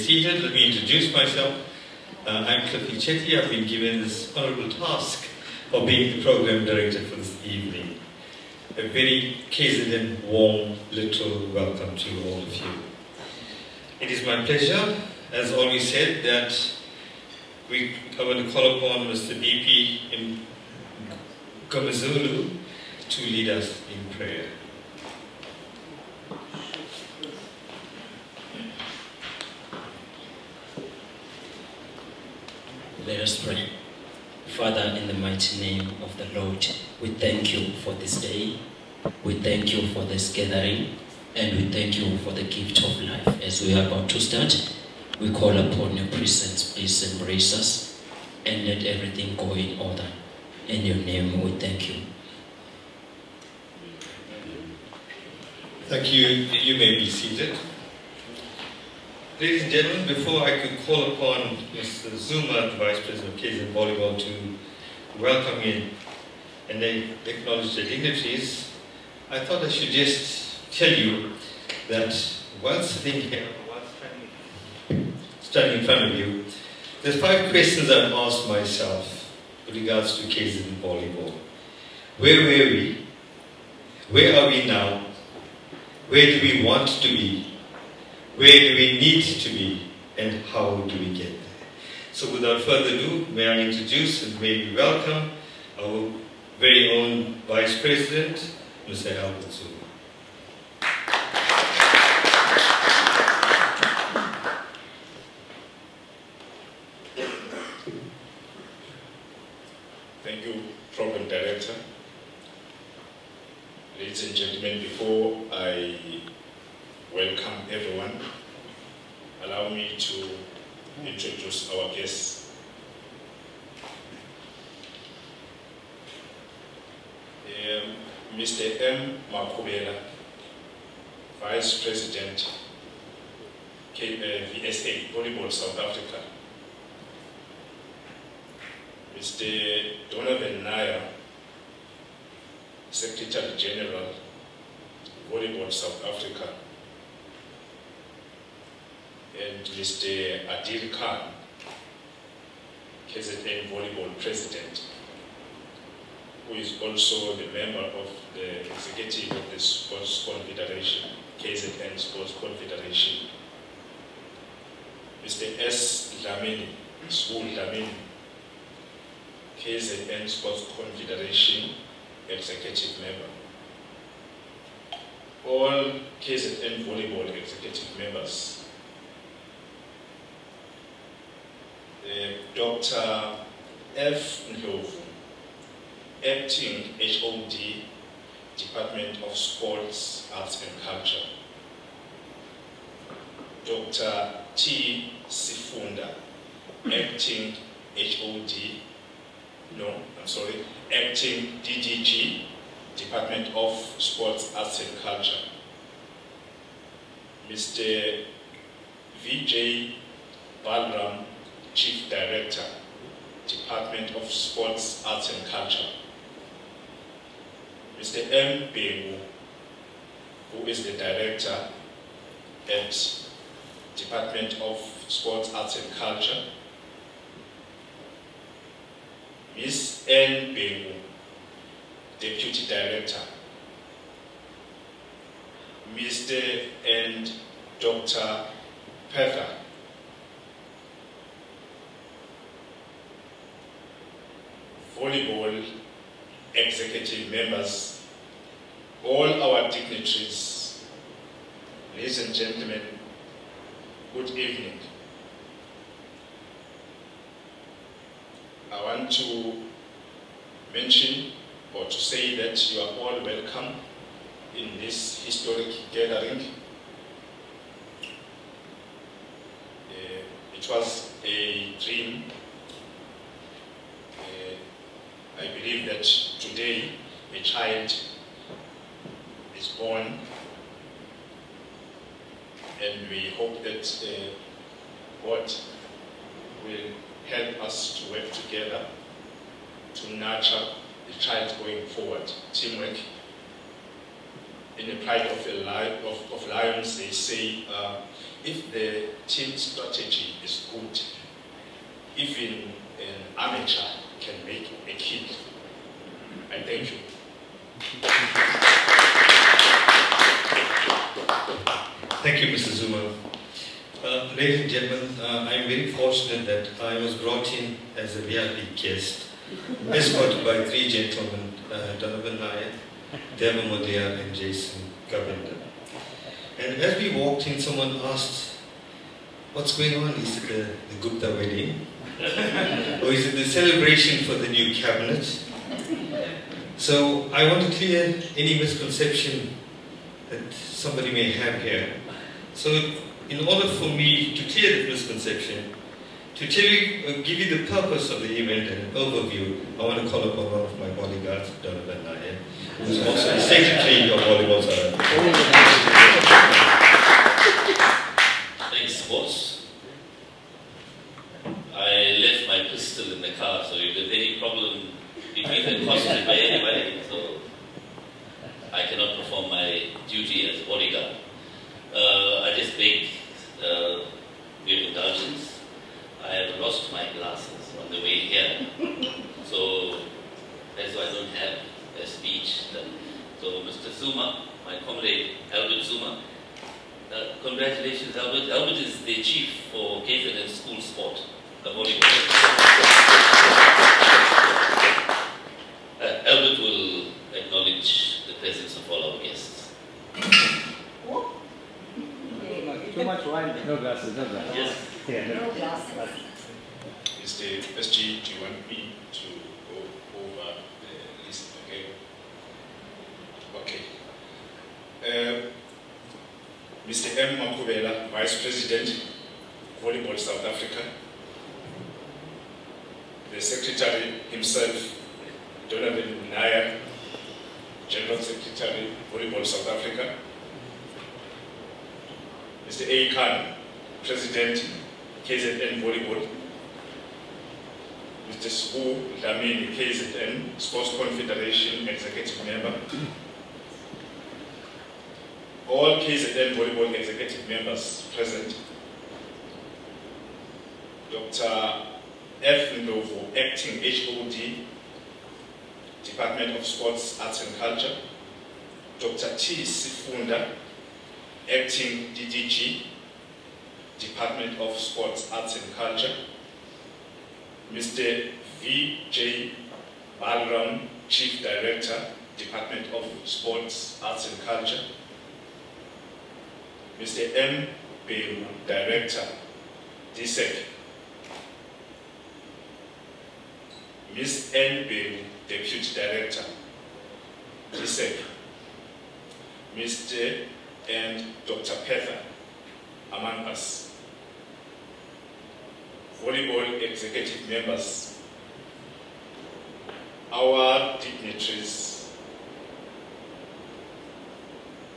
seated, let me introduce myself. I'm Cliffy Chetty. I've been given this honorable task of being the program director for this evening. A very KZN warm little welcome to all of you. It is my pleasure, as always said, that I want to call upon Mr. BP Mngomezulu to lead us in prayer. Let us pray. Father, in the mighty name of the Lord, we thank you for this day. We thank you for this gathering, and we thank you for the gift of life. As we are about to start, we call upon your presence. Please embrace us and let everything go in order. In your name, we thank you. Thank you. You may be seated. Ladies and gentlemen, before I could call upon Mr. Zuma, the Vice President of KZN Volleyball, to welcome in and then acknowledge the dignitaries, I thought I should just tell you that while sitting here, while standing in front of you, there's 5 questions I've asked myself with regards to KZN Volleyball. Where were we? Where are we now? Where do we want to be? Where do we need to be? And how do we get there? So without further ado, may I introduce and may we welcome our very own Vice President, Mr. Albert Zuma. Thank you, Program Director. Ladies and gentlemen, before I welcome everyone, allow me to introduce our guests. Mr. M. Makubela, Vice President, VSA, Volleyball South Africa. Mr. Donovan Naya, Secretary General, Volleyball South Africa. And Mr. Adil Khan, KZN Volleyball President, who is also the member of the executive of the Sports Confederation, KZN Sports Confederation. Mr. S. Dlamini, Swu Dlamini, KZN Sports Confederation executive member. All KZN Volleyball executive members. Dr. F. Ndlovu, Acting HOD, Department of Sports, Arts and Culture. Dr. T. Sifunda, Acting Acting DDG, Department of Sports, Arts and Culture. Mr. Vijay Balram, Chief Director, Department of Sports, Arts and Culture. Mr. M. Bengu, who is the Director at Department of Sports, Arts and Culture. Ms. N. Bengu, Deputy Director. Mr. and Dr. Petha, Volleyball executive members, all our dignitaries, ladies and gentlemen, good evening. I want to mention or to say that you are all welcome in this historic gathering. It was a dream. I believe that today a child is born, and we hope that God will help us to work together to nurture the child going forward. Teamwork in the pride of Lions, they say, if the team strategy is good, even an amateur can make a kid. I thank you. Thank you, Mr. Zuma. Ladies and gentlemen, I'm very fortunate that I was brought in as a VIP guest, escorted by three gentlemen, Donovan Nair, Deva Modia, and Jason Govinda. And as we walked in, someone asked, what's going on? Is it the Gupta wedding? Or is it the celebration for the new cabinet? So I want to clear any misconception that somebody may have here. So in order for me to clear the misconception, to tell you, give you the purpose of the event and an overview, I want to call upon one of my bodyguards, Donovan Nair, who's also the secretary of Volleyball South Africa. Thanks, boss. I left my pistol in the car, so if there's any problem between the costume by anybody, so I cannot perform my duty as bodyguard. I just beg your indulgence. I have lost my glasses on the way here, so that's why I don't have a speech done. So Mr. Zuma, my comrade Albert Zuma, congratulations Albert. Albert is the chief for KZN school sport, the volleyball. Albert will acknowledge the presence of all our guests. Too much wine. No glasses, no glasses. Yes. Yeah, no glasses. Mr. SG, do you want me to go over the list? Okay. Okay. Mr. M. Makubela, Vice President, Volleyball South Africa. The Secretary himself, Donovan Nair, General Secretary, Volleyball South Africa. Mr. A. Khan, President, KZN Volleyball. Mr. Sbu Dlamini, KZN Sports Confederation Executive Member. All KZN Volleyball Executive Members present. Dr. F. Ndovu, Acting HOD, Department of Sports, Arts and Culture. Dr. T. Sifunda, Acting DDG, Department of Sports, Arts and Culture. Mr. V. J. Balram, Chief Director, Department of Sports, Arts and Culture. Mr. M. Beru, Director, DSEC. Ms. N. Beru, Deputy Director, DSEC. Mr. and Dr. Petha, among us. Volleyball executive members, our dignitaries.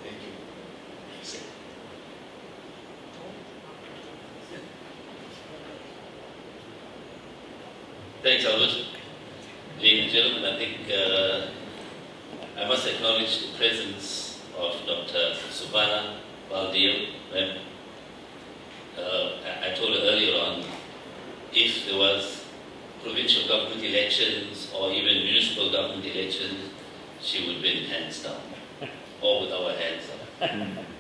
Thank you. Thanks, Albert. Ladies and gentlemen, I think I must acknowledge the presence of Dr. Subhana Baldeo. I told her earlier on, if there was provincial government elections or even municipal government elections, she would win hands down, or with our hands up.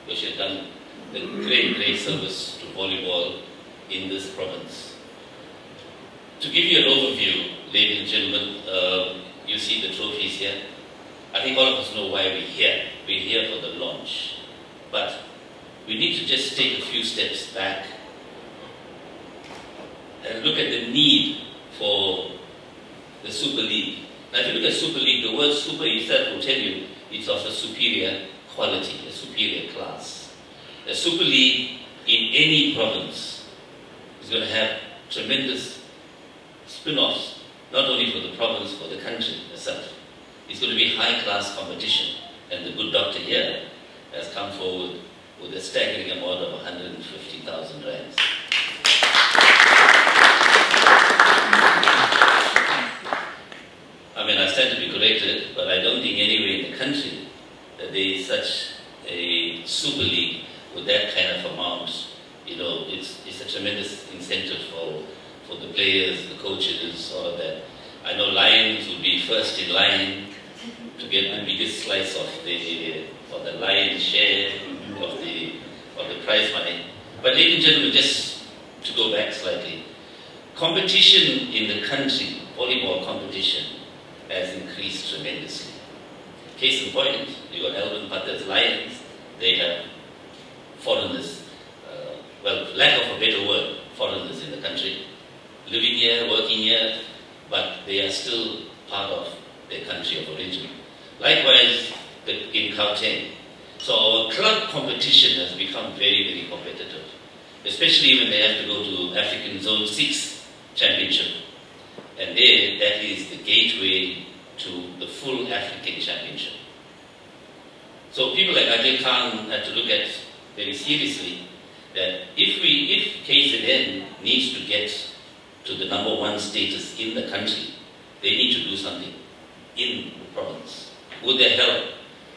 Because she had done a great, great service to volleyball in this province. To give you an overview, ladies and gentlemen, you see the trophies here. I think all of us know why we're here. We're here for the launch. But we need to just take a few steps back and look at the need for the Super League. Now if you look at Super League, the word super itself will tell you it's of a superior quality, a superior class. A Super League in any province is going to have tremendous spin-offs, not only for the province, for the country itself. It's going to be high-class competition, and the good doctor here has come forward with a staggering amount of 150,000 rands. I mean, I stand to be corrected, but I don't think anywhere in the country that there is such a super league with that kind of amount. You know, it's a tremendous incentive for the players, the coaches, all of that. I know Lions will be first in line to get the biggest slice of the lion's share of the prize money. But ladies and gentlemen, just to go back slightly, competition in the country, volleyball competition, has increased tremendously. Case in point, you got Alvin Patter's Lions, they have foreigners, well, lack of a better word, foreigners in the country, living here, working here, but they are still part of their country of origin. Likewise, in Gauteng. So our club competition has become very, very competitive, especially when they have to go to African Zone 6 Championship. And there, that is the gateway to the full African Championship. So people like Ajay Khan have to look at very seriously that if KZN needs to get to the #1 status in the country, they need to do something in the province. With the help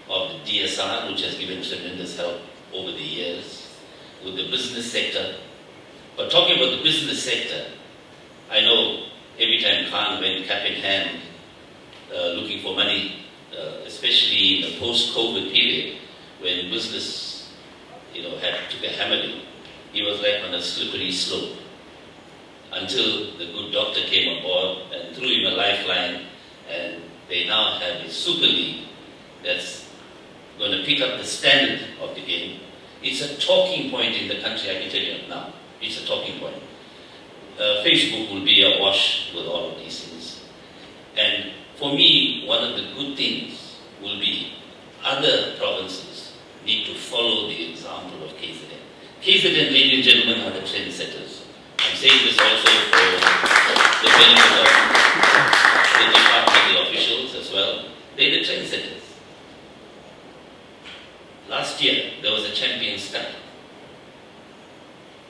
of the DSR, which has given tremendous help over the years, with the business sector. But talking about the business sector, I know every time Khan went cap in hand looking for money, especially in the post-COVID period, when business, took a hammering, he was like on a slippery slope. Until the good doctor came on board and threw him a lifeline, and they now have a super league that's going to pick up the standard of the game. It's a talking point in the country, I can tell you now. It's a talking point. Facebook will be awash with all of these things. And for me, one of the good things will be other provinces need to follow the example of KZN. KZN, ladies and gentlemen, are the trendsetters. I'm saying this also for the benefit of the department officials as well. They're the trendsetters. Last year, there was a Champions Cup.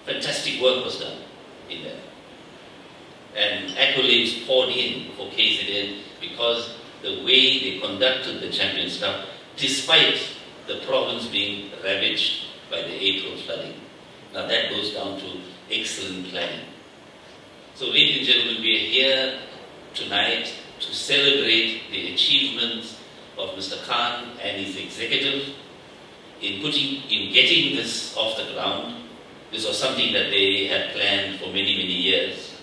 Fantastic work was done in there. And accolades poured in for KZN because the way they conducted the Champions Cup, despite the province being ravaged by the April flooding. Now that goes down to excellent planning. So ladies and gentlemen, we are here tonight to celebrate the achievements of Mr. Khan and his executive in getting this off the ground. This was something that they had planned for many, many years,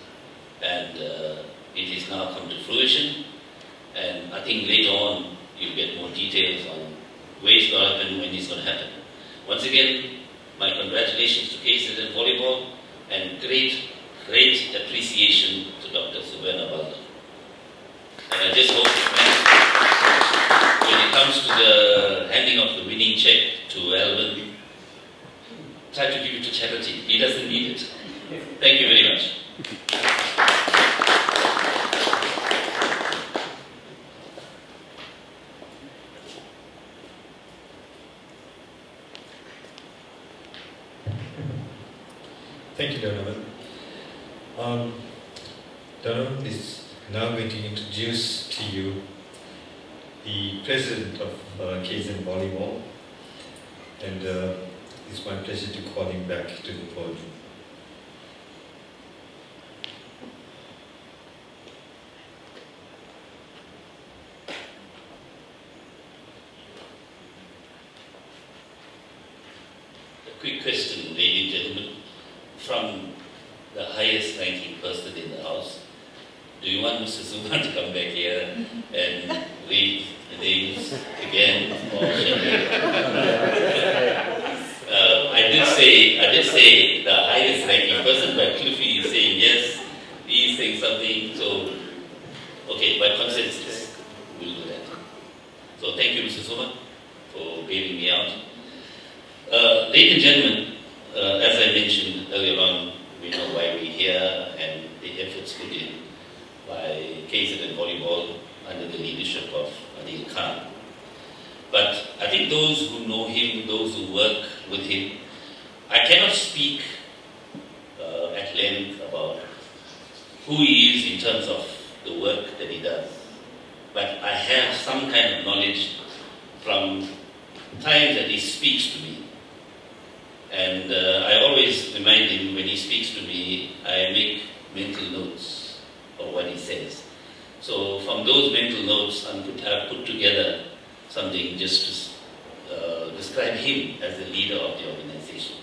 and it has now come to fruition. And I think later on you'll get more details on where it's going to happen, when it's going to happen. Once again, my congratulations to KZN Volleyball, and great appreciation to Dr. Subena Balda. And I just hope, when it comes to the handing of the winning check to Alvin, try to give it to charity. He doesn't need it. Thank you very much. Thank you, Donovan. Donovan is now going to introduce to you the president of KZN Volleyball, and it's my pleasure to call him back to the podium. A quick question, ladies and gentlemen, from the highest ranking person in the House. Do you want Mr. Zuma to come back here and read the names again? Or I did say the highest ranking person, but Cliffy is saying yes, he's saying something, so, okay, by consensus, we'll do that. So thank you, Mr. Zuma, for bailing me out. Ladies and gentlemen, as I mentioned earlier on, we know why we're here and the efforts put in by KZN Volleyball under the leadership of Adil Khan. But I think those who know him, those who work with him, I cannot speak at length about who he is in terms of the work that he does. But I have some kind of knowledge from times that he speaks to me. And I always remind him when he speaks to me, I make mental notes of what he says. So from those mental notes, I've put together something just to describe him as the leader of the organization.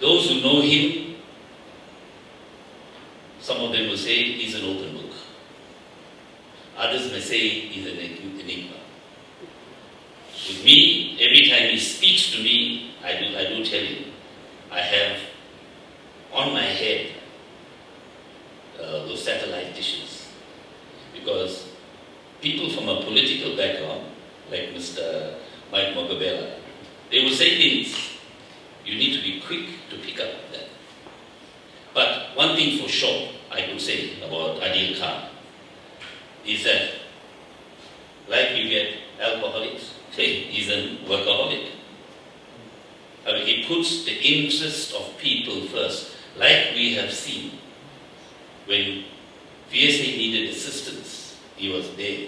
Those who know him, some of them will say he's an open book. Others may say he's an enigma. With me, every time he speaks to me, I do tell him, I have on my head those satellite dishes. Because people from a political background, like Mr. Mike Mogabela, they will say things. You need to be quick to pick up that. But one thing for sure I could say about Adil Khan is that, like you get alcoholics, he's a workaholic. I mean, he puts the interest of people first, like we have seen. When VSA needed assistance, he was there.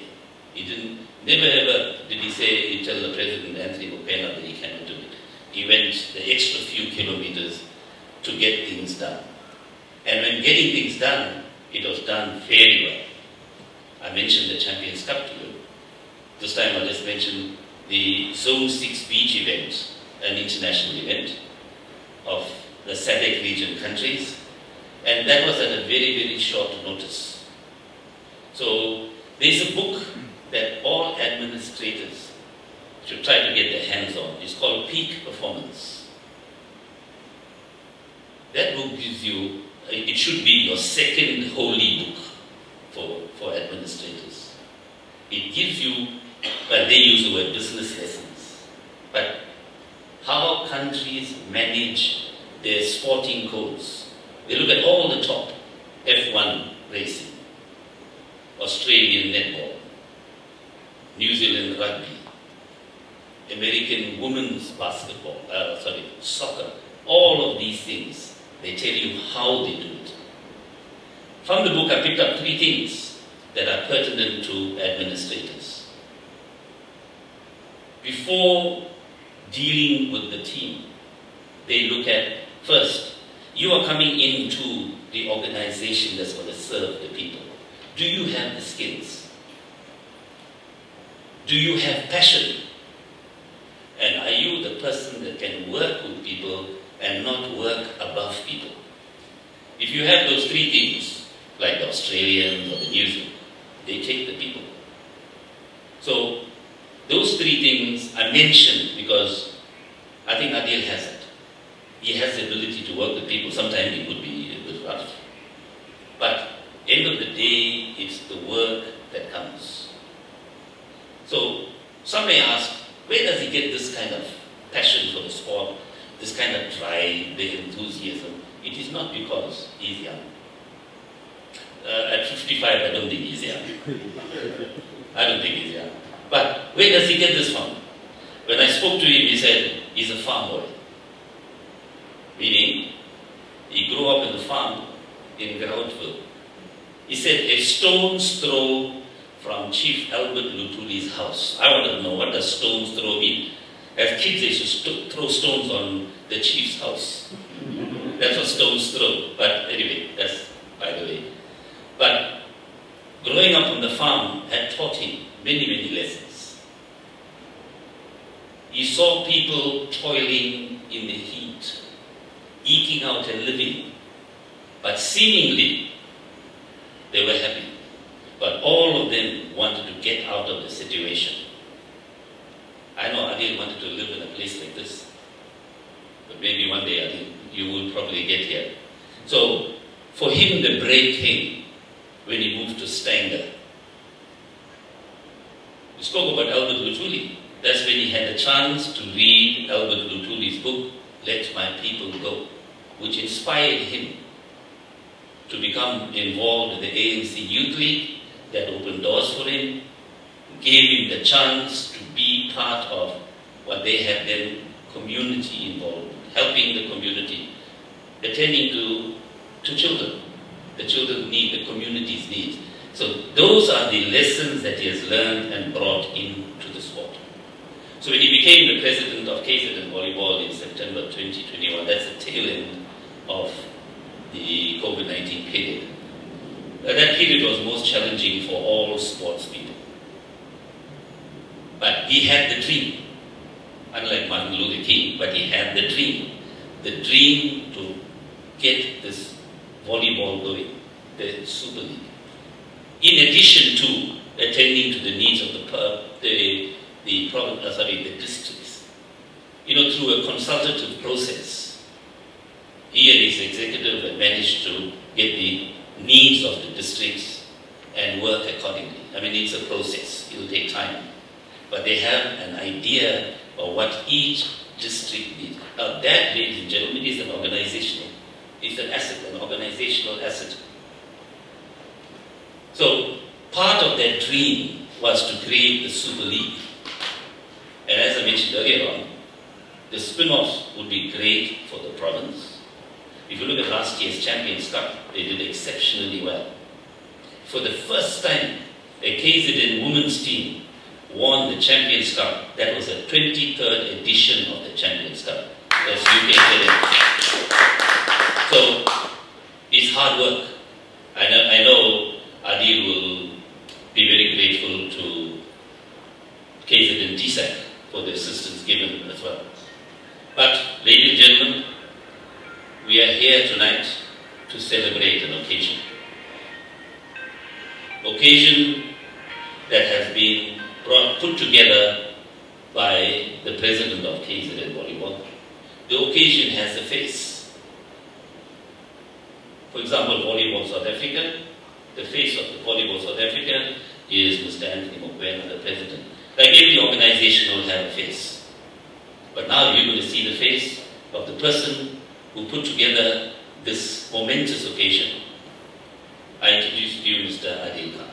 He never ever did he say, he tell the President Anthony Mopena that he cannot do it. He went the extra few kilometers to get things done. And when getting things done, it was done very well. I mentioned the Champions Cup to you. This time I'll just mention the Zone 6 beach event, an international event of the SADC region countries. And that was at a very, very short notice. So there's a book that all administrators should try to get their hands on. It's called Peak Performance. That book gives you, it should be your second holy book for administrators. It gives you, well, they use the word business lessons, but how countries manage their sporting codes. They look at all the top, F1 racing, Australian netball, New Zealand rugby, American women's basketball, soccer, all of these things, they tell you how they do it. From the book, I picked up 3 things that are pertinent to administrators. Before dealing with the team, they look at, first, you are coming into the organization that's going to serve the people. Do you have the skills? Do you have passion? And are you the person that can work with people and not work above people? If you have those 3 things, like the Australians or the New Zealand, they take the people. So those 3 things I mentioned because I think Adil has it. He has the ability to work with people. Sometimes it could be a bit rough. But end of the day, it's the work that counts. So some may ask, where does he get this kind of passion for the sport, this kind of drive, the enthusiasm? It is not because he's young. At 55, I don't think he's young. I don't think he's young. But where does he get this from? When I spoke to him, he said, he's a farm boy. Meaning, he grew up in the farm in Groundville. He said, a stone's throw from Chief Albert Lutuli's house. I want to know, what does stone's throw mean? As kids, they used to throw stones on the chief's house. That's what stone's throw. But anyway, that's by the way. But growing up on the farm had taught him many, many lessons. He saw people toiling in the heat, eking out a living, but seemingly they were happy. But all of them wanted to get out of the situation. I know Adil wanted to live in a place like this, but maybe one day Adil, you will probably get here. So for him the break came when he moved to Stanger. We spoke about Albert Lutuli. That's when he had a chance to read Albert Lutuli's book, Let My People Go, which inspired him to become involved in the ANC Youth League. That opened doors for him, gave him the chance to be part of what they had then, community involvement, helping the community, attending to children. The children need, the community's needs. So those are the lessons that he has learned and brought into the sport. So when he became the president of KZN Volleyball in September 2021, that's the tail end of the COVID-19 period. That period was most challenging for all sports people. But he had the dream, unlike Martin Luther King, but he had the dream to get this volleyball going, the Super League. In addition to attending to the needs of the districts. You know, through a consultative process, he and his executive have managed to get the needs of the districts and work accordingly. I mean, it's a process, it will take time. But they have an idea of what each district needs. Now that, ladies and gentlemen, is an organizational, it's an asset, an organizational asset. So, part of that dream was to create the Super League. And as I mentioned earlier on, the spin-offs would be great for the province. If you look at last year's Champions Cup, they did exceptionally well. For the first time, a KZN women's team won the Champions Cup. That was the 23rd edition of the Champions Cup. That's UK. So, it's hard work. I know Adil will be very grateful to KZN TSAC for the assistance given as well. But, ladies and gentlemen, we are here tonight to celebrate an occasion. Occasion that has been put together by the president of KZN Volleyball. The occasion has a face. For example, Volleyball South Africa, the face of the Volleyball South Africa is Mr. Anthony Mokoena, the president. Like every organization will have a face. But now you're going to see the face of the person who put together this momentous occasion. I introduce to you Mr. Adil Khan.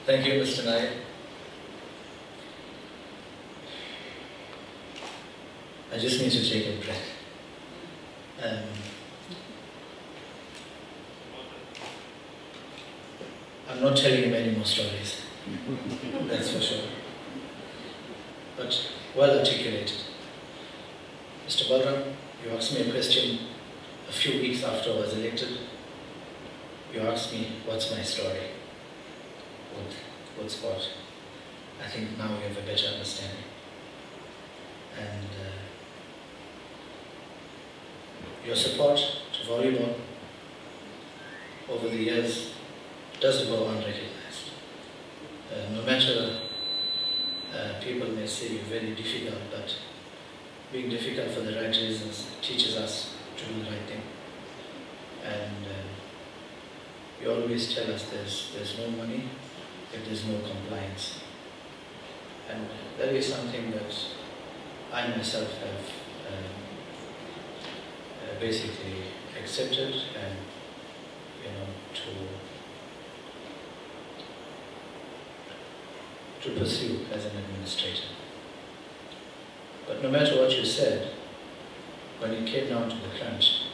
Thank you, Mr. Nair. I just need to take a breath. I'm not telling him any more stories, that's for sure. But well articulated. Mr. Balram, you asked me a question a few weeks after I was elected. You asked me, what's my story with sport? I think now we have a better understanding. And your support to volleyball over the years does go unrecognized. No matter people may say you're very difficult, but being difficult for the right reasons teaches us to do the right thing. And you always tell us there's no money if there's no compliance. And that is something that I myself have basically accepted and, to pursue as an administrator. But no matter what you said, when it came down to the crunch,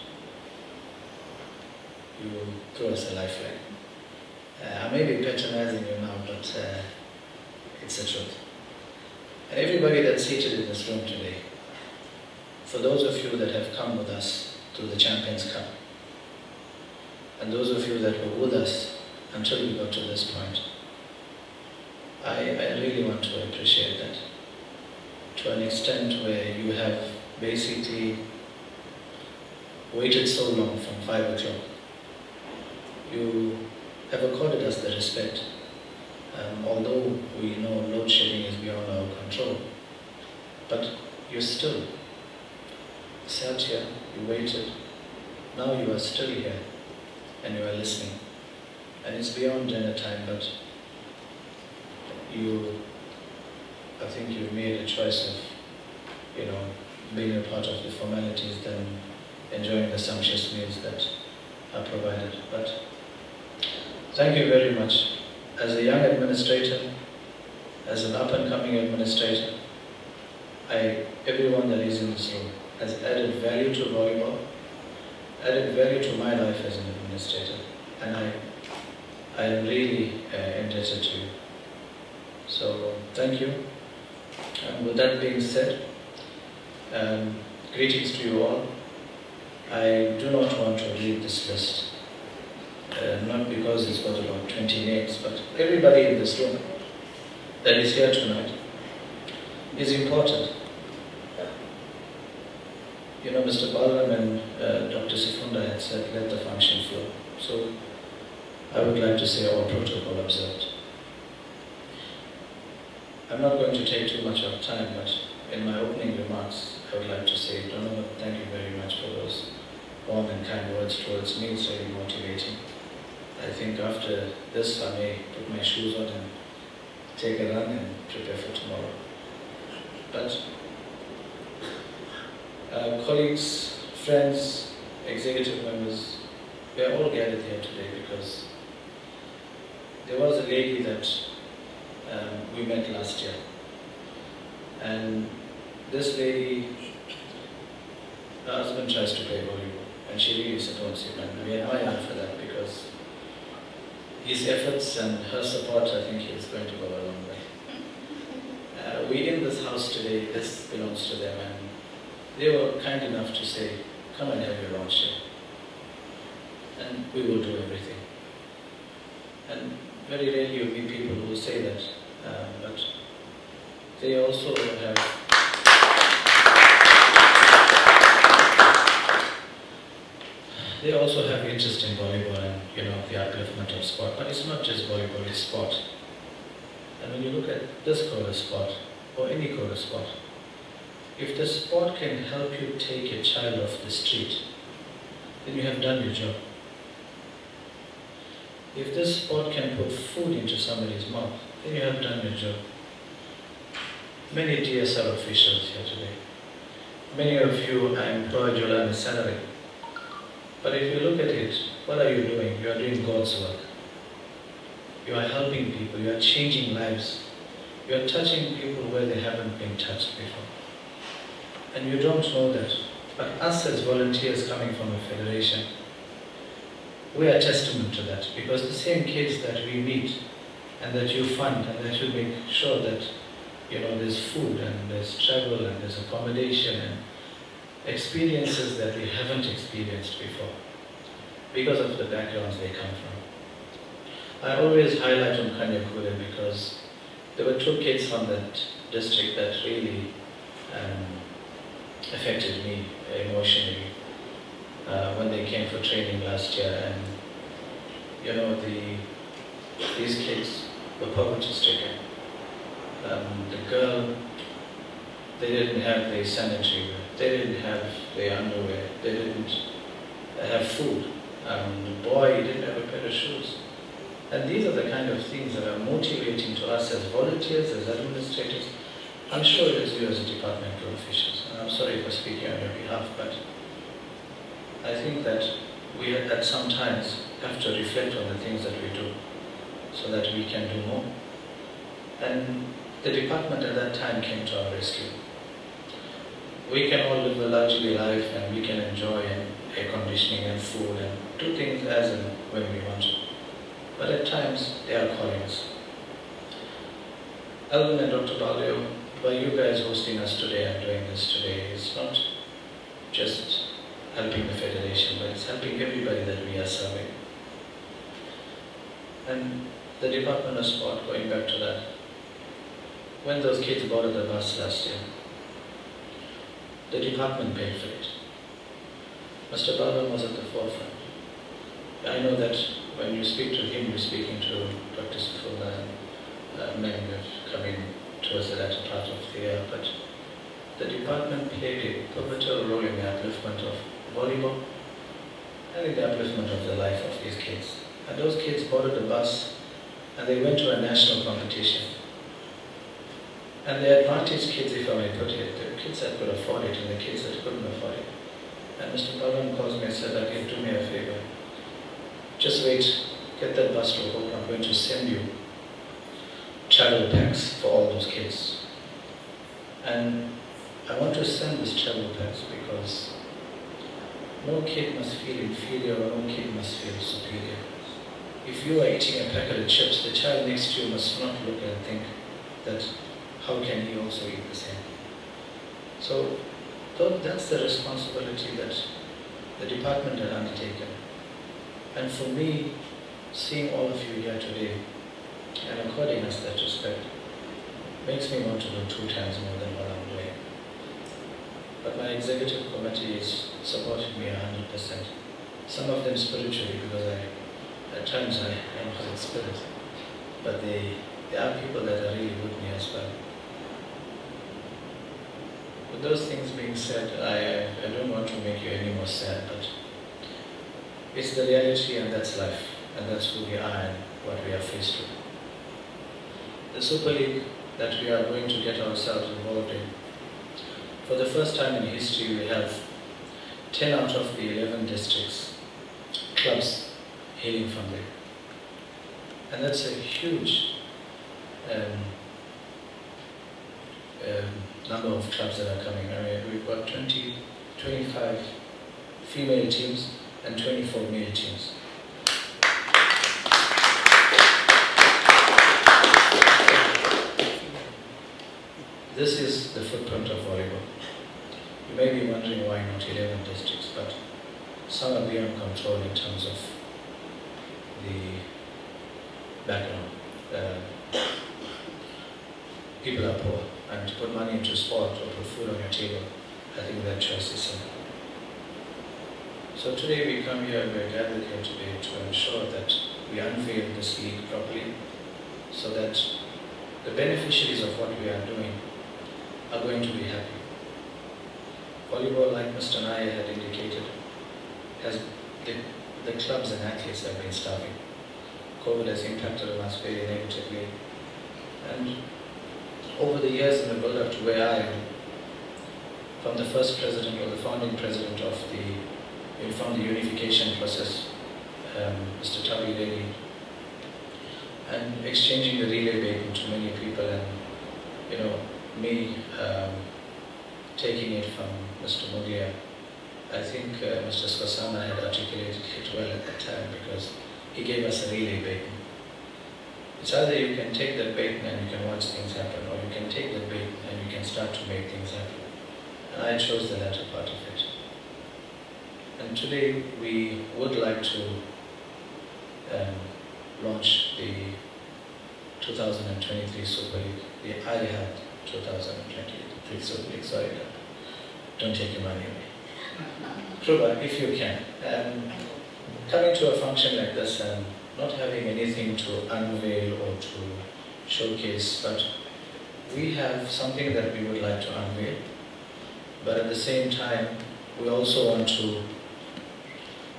you threw us a lifeline. I may be patronizing you now, but it's the truth. And everybody that's seated in this room today, for those of you that have come with us through the Champions Cup, and those of you that were with us until we got to this point, I really want to appreciate that. To an extent where you have basically waited so long from 5 o'clock. You have accorded us the respect. Although we know load shedding is beyond our control, but you still sat here, you waited, now you are still here and you are listening. And it's beyond dinner time, but I think you made a choice of, being a part of the formalities than enjoying the sumptuous meals that are provided. But thank you very much. As a young administrator, as an up-and-coming administrator, everyone that is in this room has added value to volleyball, added value to my life as an administrator, and I am really indebted to you. So thank you. And with that being said, greetings to you all. I do not want to read this list, not because it's got about 20 names, but everybody in this room that is here tonight is important. You know, Mr. Balram and Dr. Sifunda had said, let the function flow. So I would like to say all protocol observed. I'm not going to take too much of time, but in my opening remarks, I would like to say, Donovan, thank you very much for those warm and kind words towards me. It's very motivating. I think after this, I may put my shoes on and take a run and prepare for tomorrow. But colleagues, friends, executive members, we are all gathered here today because there was a lady that we met last year. And this lady, her husband tries to play volleyball, and she really supports him, and we admire her for that because his efforts and her support, I think, is going to go a long way. We in this house today, this belongs to them, and they were kind enough to say, come and have your own share. And we will do everything. And very rarely you meet people who say that, but they also have interest in volleyball and, you know, the upliftment of sport. But it's not just volleyball, it's sport. And when you look at this Kora sport, or any Kora sport, if the sport can help you take a child off the street, then you have done your job. If this sport can put food into somebody's mouth, then you have done your job. Many DSR officials here today, many of you are employed, you'll earn a salary. But if you look at it, what are you doing? You are doing God's work. You are helping people, you are changing lives. You are touching people where they haven't been touched before. And you don't know that. But us as volunteers coming from a federation, we are testament to that, because the same kids that we meet and that you fund and that you make sure that, you know, there's food and there's travel and there's accommodation and experiences that we haven't experienced before because of the backgrounds they come from. I always highlight on Kanyakulam because there were two kids from that district that really affected me emotionally when they came for training last year. And you know, these kids were poverty stricken. The girl, they didn't have the sanitary wear, they didn't have the underwear, they didn't have food. The boy didn't have a pair of shoes. And these are the kind of things that are motivating to us as volunteers, as administrators. I'm sure it is you as departmental officials. And I'm sorry for speaking on your behalf, but I think that we at some times have to reflect on the things that we do so that we can do more. And the department at that time came to our rescue. We can all live a luxury life and we can enjoy air conditioning and food and do things as and when we want to. But at times, they are calling us. Alvin and Dr. Balio, by you guys hosting us today and doing this today, it's not just helping the Federation, but it's helping everybody that we are serving. And the Department of Sport, going back to that, when those kids boarded the bus last year, the department paid for it. Mr. Balram was at the forefront. I know that when you speak to him, you're speaking to Dr. Sifunda and many have come in towards the latter part of the year, but the department played a pivotal role in the upliftment of volleyball and in the upliftment of the life of these kids. And those kids boarded the bus and they went to a national competition. And the advantaged kids, if I may put it, the kids that could afford it and the kids that couldn't afford it. And Mr. Balram calls me and said, "Okay, do me a favor. Just wait, get that bus to Hope. I'm going to send you travel packs for all those kids." And I want to send this travel packs because no kid must feel inferior or no kid must feel superior. If you are eating a packet of chips, the child next to you must not look and think that how can he also eat the same. So that's the responsibility that the department had undertaken. And for me, seeing all of you here today and according us that respect makes me want to do 2 times more than what I'm doing. But my executive committee is supporting me 100%. Some of them spiritually, because at times I am in spirit. But there are people that are really with me as well. With those things being said, I don't want to make you any more sad, but it's the reality and that's life, and that's who we are and what we are faced with. The Super League that we are going to get ourselves involved in, for the first time in history we have 10 out of the 11 districts, clubs hailing from there. And that's a huge number of clubs that are coming. I mean, we've got 25 female teams and 24 male teams. This is the footprint of volleyball. You may be wondering why not 11 districts, but some are beyond control in terms of the background. People are poor, and to put money into sport or put food on your table, I think that choice is simple. So today we come here, we are gathered here today to ensure that we unveil this league properly, so that the beneficiaries of what we are doing are going to be happy. Volleyball, like Mr. Nair had indicated, has the clubs and athletes have been starving. COVID has impacted on us very negatively, and over the years in the build-up to where I am, from the first president or the founding president of the unification process, Mr. Tavi Reddy, and exchanging the relay bacon to many people, and me taking it from Mr. Mugia. I think Mr. Skosana had articulated it well at that time because he gave us a relay bacon. It's either you can take that bacon and you can watch things happen, or you can take that bacon and you can start to make things happen. And I chose the latter part of it. And today we would like to launch the 2023 Super League, the IHAD 2023 Super League. Sorry, don't take your money away. Kruba, if you can. Coming to a function like this and not having anything to unveil or to showcase, but we have something that we would like to unveil. But at the same time, we also want to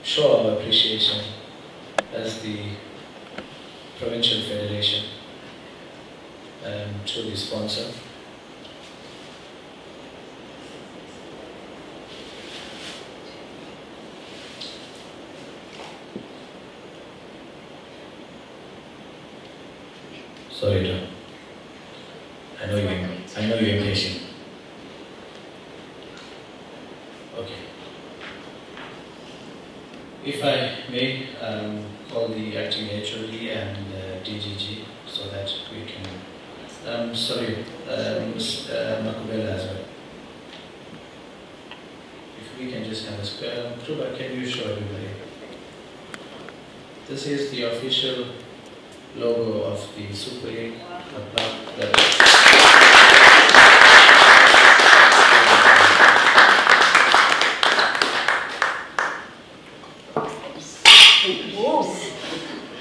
show our appreciation as the Provincial Federation to the sponsor. Sorry, John. I know you're impatient. Okay. If I may call the acting HOD and DGG so that we can. Sorry, Ms. Makubela as well. If we can just have a square. Kruba, can you show everybody? This is the official logo of the Super League.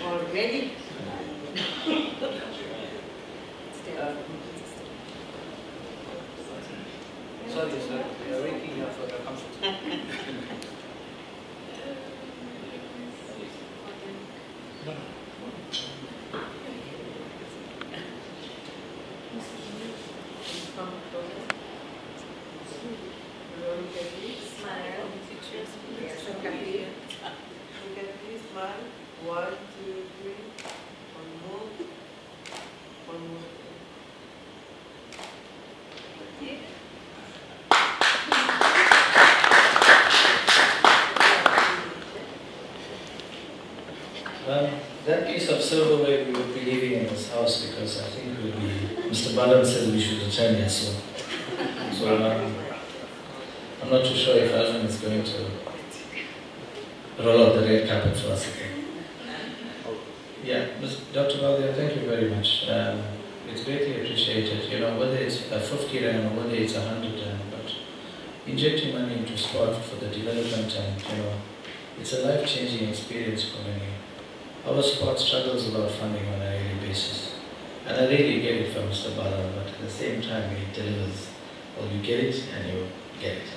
Already? Sorry, sir. We are waiting here for the comfort. case of silverware, we would be leaving in this house because I think we'll be, Mr. Balan says we should return here soon. So I'm not too sure if Azam is going to roll out the red carpet for us again. Yeah, Dr. Baldia, thank you very much. It's greatly appreciated, you know, whether it's a 50 rand or whether it's 100 rand, but injecting money into sport for the development and, you know, it's a life-changing experience for many. Our sport struggles a lot of funding on a daily basis. And I really get it from Mr. Bala, but at the same time he delivers. Well, you get it and you get it.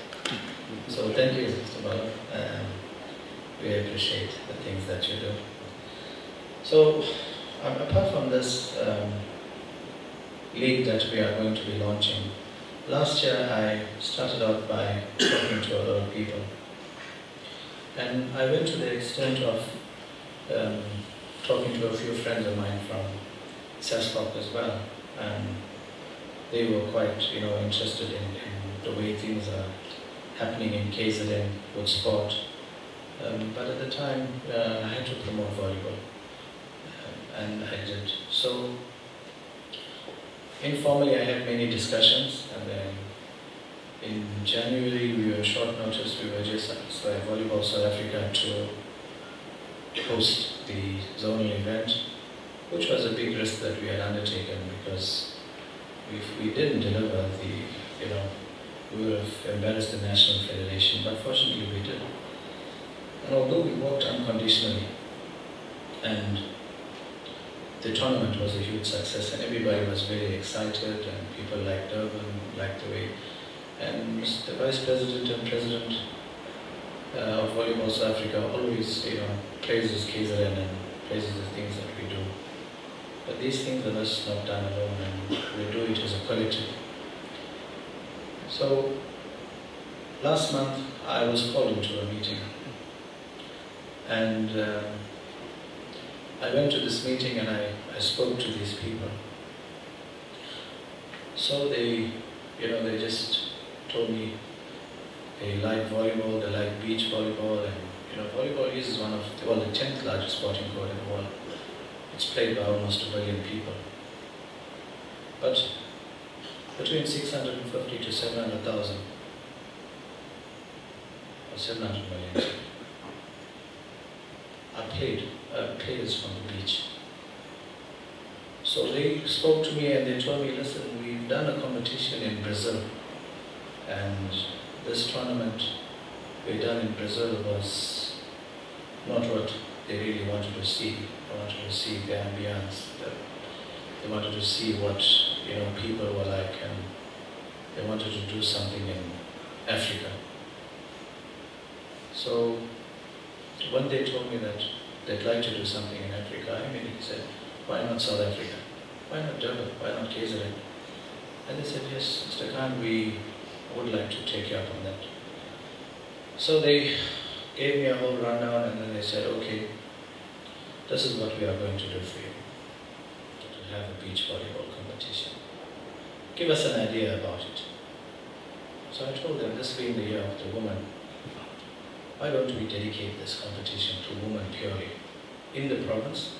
So thank you, Mr. Bala. We appreciate the things that you do. So apart from this league that we are going to be launching, last year I started out by talking to a lot of people. And I went to the extent of talking to a few friends of mine from SASCOC as well, and they were quite, you know, interested in the way things are happening in KZN with sport. But at the time, I had to promote volleyball, and I did. So informally, I had many discussions, and then in January, we were short notice. We were just asked by Volleyball South Africa to host the zonal event, which was a big risk that we had undertaken because if we didn't deliver the, you know, we would have embarrassed the National Federation, but fortunately we did. And although we worked unconditionally, and the tournament was a huge success, and everybody was very excited, and people liked Durban, liked the way, and the Vice President and President of Volleyball South Africa always, you know, praises KZN and praises the things that we do. But these things are just not done alone, and we do it as a collective. So last month I was called into a meeting, and I went to this meeting and I spoke to these people. So they, you know, they just told me they like volleyball, they like beach volleyball, and you know, volleyball is one of the 10th largest sporting court in the world. It's played by almost 1 billion people. But between 650 to 700,000, or 700 million, are players from the beach. So they spoke to me and they told me, listen, we've done a competition in Brazil, and this tournament we done in Brazil was not what they really wanted to see. They wanted to see the ambience. They wanted to see what, you know, people were like, and they wanted to do something in Africa. So when they told me that they'd like to do something in Africa, I immediately said, why not South Africa? Why not Durban? Why not KZN? And they said, yes, Mr. Khan, we would like to take you up on that. So they gave me a whole rundown, and then they said, okay, this is what we are going to do for you, to have a beach volleyball competition. Give us an idea about it. So I told them, this being the year of the woman, why don't we dedicate this competition to women purely in the province?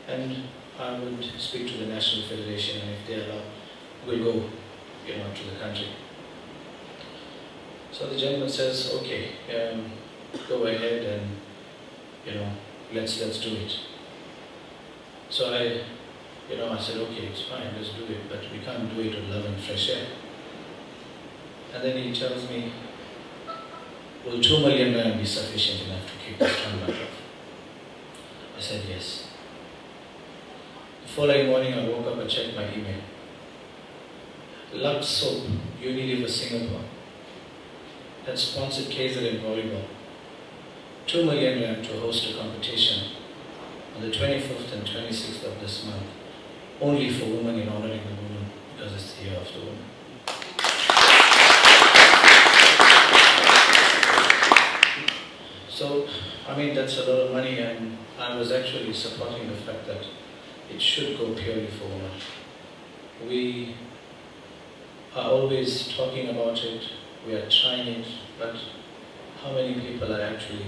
And I would speak to the National Federation, and if they allow, we'll go, you know, to the country. So the gentleman says, okay, go ahead and, you know, let's do it. So I said, okay, it's fine, let's do it, but we can't do it with love and fresh air. And then he tells me, will 2 million rand be sufficient enough to keep this tournament off? I said yes. The following morning I woke up and checked my email. Lux Soap, Unilever Singapore, had sponsored KZN volleyball 2 million rand to host a competition on the 25th and 26th of this month, only for women, in honoring the women, because it's the year of the woman. So, I mean, that's a lot of money, and I was actually supporting the fact that it should go purely for women. We are always talking about it, we are trying it, but how many people are actually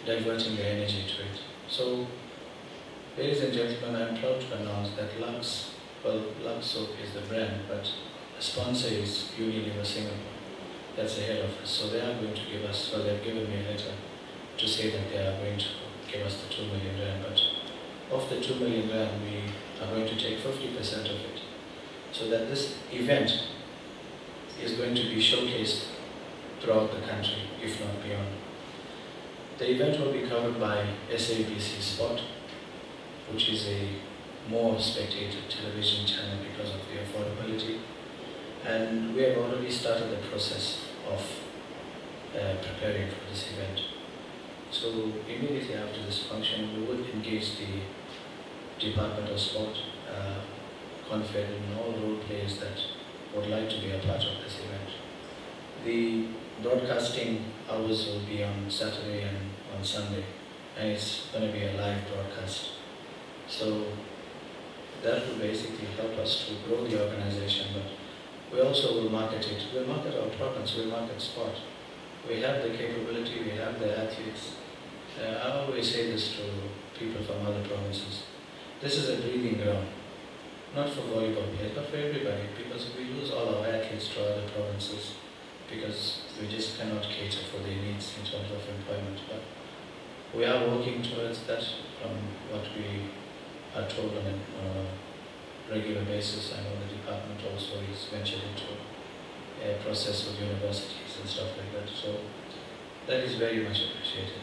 diverting their energy to it? So Ladies and gentlemen, I'm proud to announce that Lux Soap is the brand, but the sponsor is Unilever Singapore. That's ahead of us. So they are going to give us, well, they've given me a letter to say that they are going to give us the 2 million rand, but of the 2 million rand, we are going to take 50% of it, so that this event is going to be showcased throughout the country, if not beyond. The event will be covered by SABC Sport, which is a more spectated television channel because of the affordability. And we have already started the process of preparing for this event. So immediately after this function, we would engage the Department of Sport, Confed, and all role players that would like to be a part of this event. The broadcasting hours will be on Saturday and on Sunday, and it's going to be a live broadcast. So that will basically help us to grow the organization, but we also will market it. We'll market our products, we'll market sport. We have the capability, we have the athletes. I always say this to people from other provinces. This is a breeding ground, not for volleyball players, but for everybody, because we lose all our athletes to other provinces because we just cannot cater for their needs in terms of employment. But we are working towards that from what we are told on a regular basis. I know the department also is ventured into a process with universities and stuff like that. So that is very much appreciated.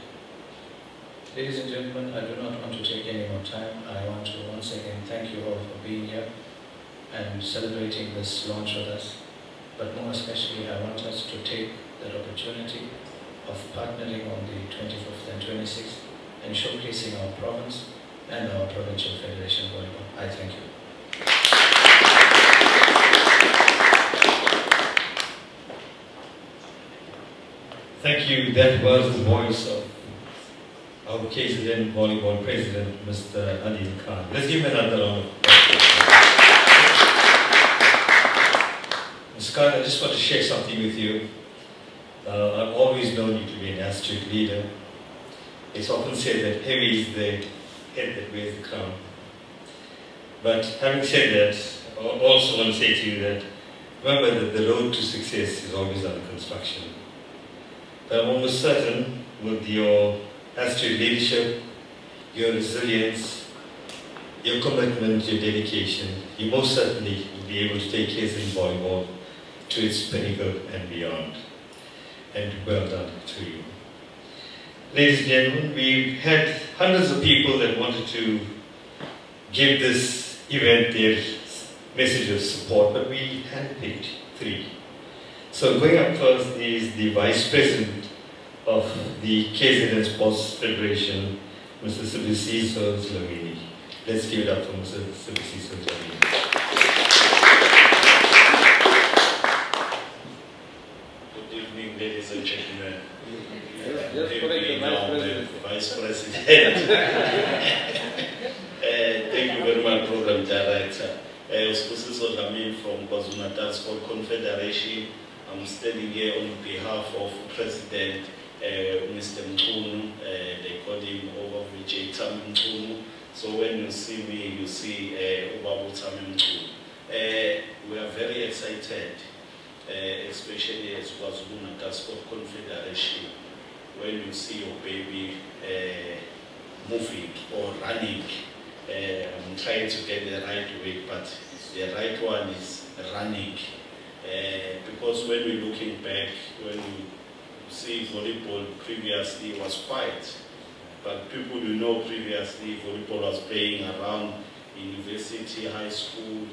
Ladies and gentlemen, I do not want to take any more time. I want to once again thank you all for being here and celebrating this launch with us. But more especially, I want us to take that opportunity of partnering on the 25th and 26th and showcasing our province and our provincial federation volleyball. I thank you. Thank you. That was the voice of our KZN Volleyball President, Mr. Adil Khan. Let's give him another round of applause. Mr. Khan, I just want to share something with you. I've always known you to be an astute leader. It's often said that heavy is the head that wears the crown. But having said that, I also want to say to you that remember that the road to success is always under construction. But I'm almost certain with your astute leadership, your resilience, your commitment, your dedication, you most certainly will be able to take KZN volleyball to its pinnacle and beyond. And well done to you. Ladies and gentlemen, we've had hundreds of people that wanted to give this event their message of support, but we handpicked 3. So going up first is the Vice President of the KZN Sports Federation, Mr. Sibusiso Dlamini. Let's give it up for Mr. Sibusiso Dlamini. Good evening, ladies and gentlemen. Just correct the Vice President. Vice President. Thank you very much, Program Director. Sibusiso Dlamini from KwaZulu-Natal Sport Confederation. I'm standing here on behalf of President Mr. Mchunu. They call him Obavijay Tami Mchunu. So when you see me, you see Obabu Tami Mchunu. We are very excited, especially as KwaZulu-Natal Sport Confederation, when you see your baby moving or running. I'm trying to get the right way, but the right one is running. Because when we're looking back, when you see volleyball previously was quiet, but people you know previously volleyball was playing around university, high school,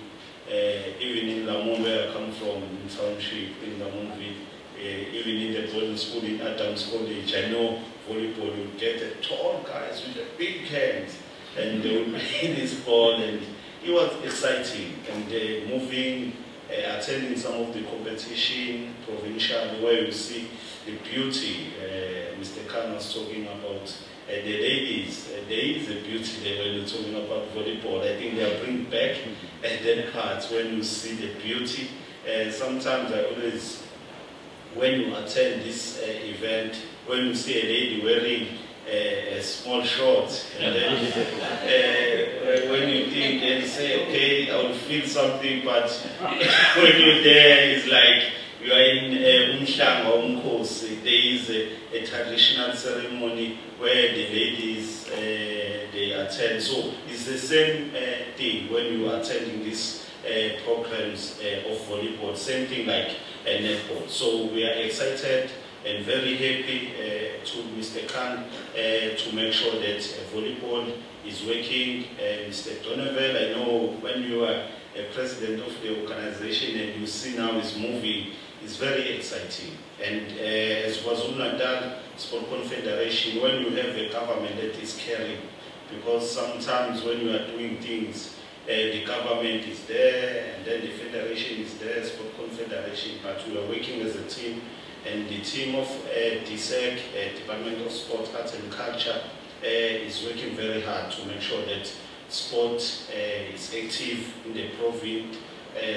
even in Lamon where I come from, in township, in Lamonville, even in the boarding school in Adams College, I know volleyball, you get the tall guys with the big hands, and they would play this ball, and it was exciting, and moving, attending some of the competition, provincial, where you see the beauty. Mr. Khan was talking about the ladies. There is a beauty there when you're talking about volleyball. I think they'll bring back that part when you see the beauty. Sometimes I always, when you attend this event, when you see a lady wearing a small shot. And then when you think and say, okay, I will feel something, but when you're there, it's like you are in Umhlanga Umkhosi. There is a traditional ceremony where the ladies they attend. So it's the same thing when you are attending these programs of volleyball. Same thing like netball. So we are excited and very happy to Mr. Khan to make sure that volleyball is working. Mr. Donovan, I know when you are a president of the organization and you see now it's moving, it's very exciting. And as KwaZulu-Natal Sport Confederation, when you have a government that is caring, because sometimes when you are doing things, the government is there, and then the federation is there, Sport Confederation, but we are working as a team, and the team of DSEC, Department of Sport, Arts and Culture, is working very hard to make sure that sport is active in the province.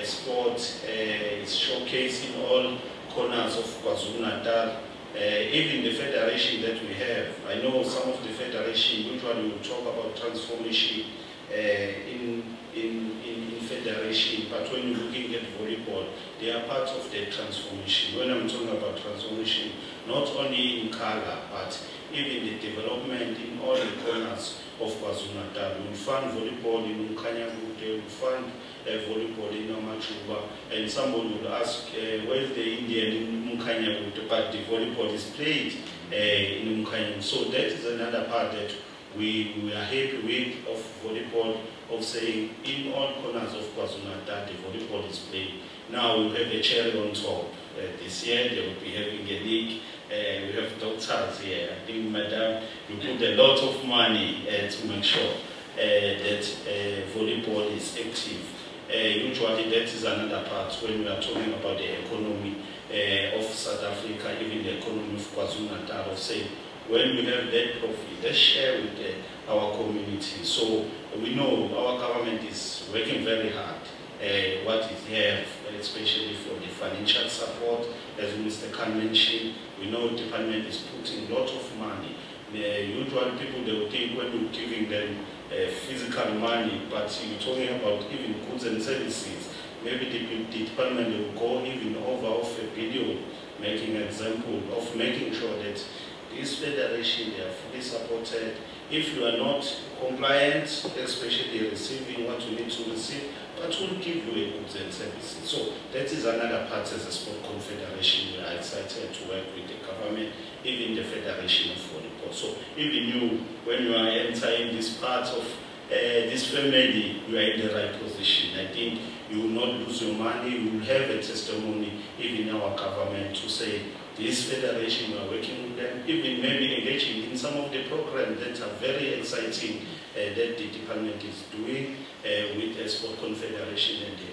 Sport is showcased in all corners of KwaZulu-Natal. Even the federation that we have, I know some of the federation usually will talk about transformation in federation, but when you're looking at volleyball, they are part of the transformation. When I'm talking about transformation, not only in color, but even the development in all the corners of KwaZulu-Natal. We will find volleyball in Umkhanyakude, we will find volleyball in Amachuba, and somebody will ask, where's the Indian in Umkhanyakude, but the volleyball is played in Umkhanyakude. So that is another part that we are happy with of volleyball, of saying in all corners of KwaZulu-Natal, the volleyball is played. Now we have a cherry on top. This year they will be having a league. We have doctors here. I think, Madam, you put a lot of money to make sure that volleyball is active. Usually that is another part when we are talking about the economy of South Africa, even the economy of KwaZulu-Natal, of saying, when we have that profit, let's share with our community. So we know our government is working very hard. What it have, especially for the financial support, as Mr. Khan mentioned, we know the department is putting a lot of money. Usually people, they will think when you're giving them physical money, but you're talking about even goods and services. Maybe the department will go even over $1 billion, making an example of making sure that this federation, they are fully supported. If you are not compliant, especially receiving what you need to receive, but will give you a goods and services. So that is another part as a sport confederation. We are excited to work with the government, even the Federation of Volleyball. So even you, when you are entering this part of this family, you are in the right position. I think you will not lose your money. You will have a testimony, even in our government, to say, this federation, we are working with them, even maybe engaging in some of the programs that are very exciting that the department is doing with the Sport Confederation and the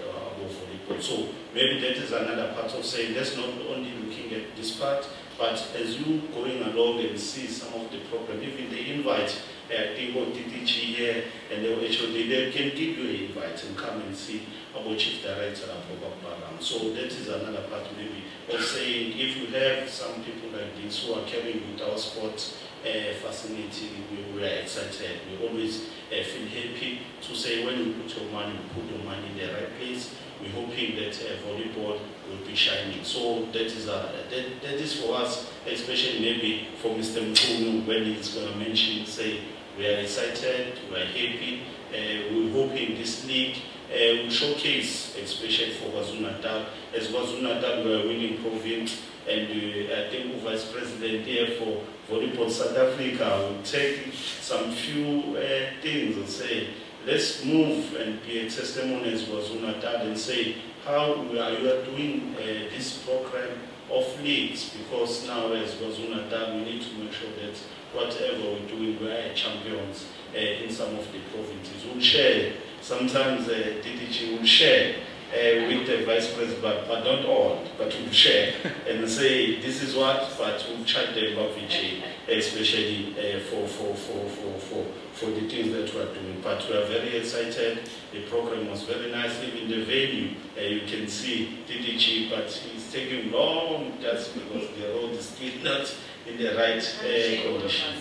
volleyball. So maybe that is another part of saying, let's not only looking at this part, but as you going along and see some of the program, even the invite, I think what DTG here and the HOD, they can give you an invite and come and see our Chief Director of So that is another part maybe of saying, if you have some people like this who are carrying with our sports facility, we are excited. We always feel happy to say when you put your money in the right place. We're hoping that volleyball will be shining. So that is for us, especially maybe for Mr. Mkunu, when he's going to mention, say, we are excited, we are happy, we're hoping this league will showcase, especially for KwaZulu-Natal. As KwaZulu-Natal, we are winning province, and I think Vice President here for Volleyball South Africa will take some few things and say, let's move and be a testimony as KwaZulu-Natal and say how you are doing this program of leagues, because now as KwaZulu-Natal we need to make sure that whatever we're doing, we are champions in some of the provinces. We'll share, sometimes DTG will share with the Vice President, but not all, but we'll share and say this is what, but we'll chat them about Vichy, especially for the things that we are doing. But we are very excited. The program was very nice. Even the venue, you can see DTG, but it's taking long just because the road is still not in the right condition.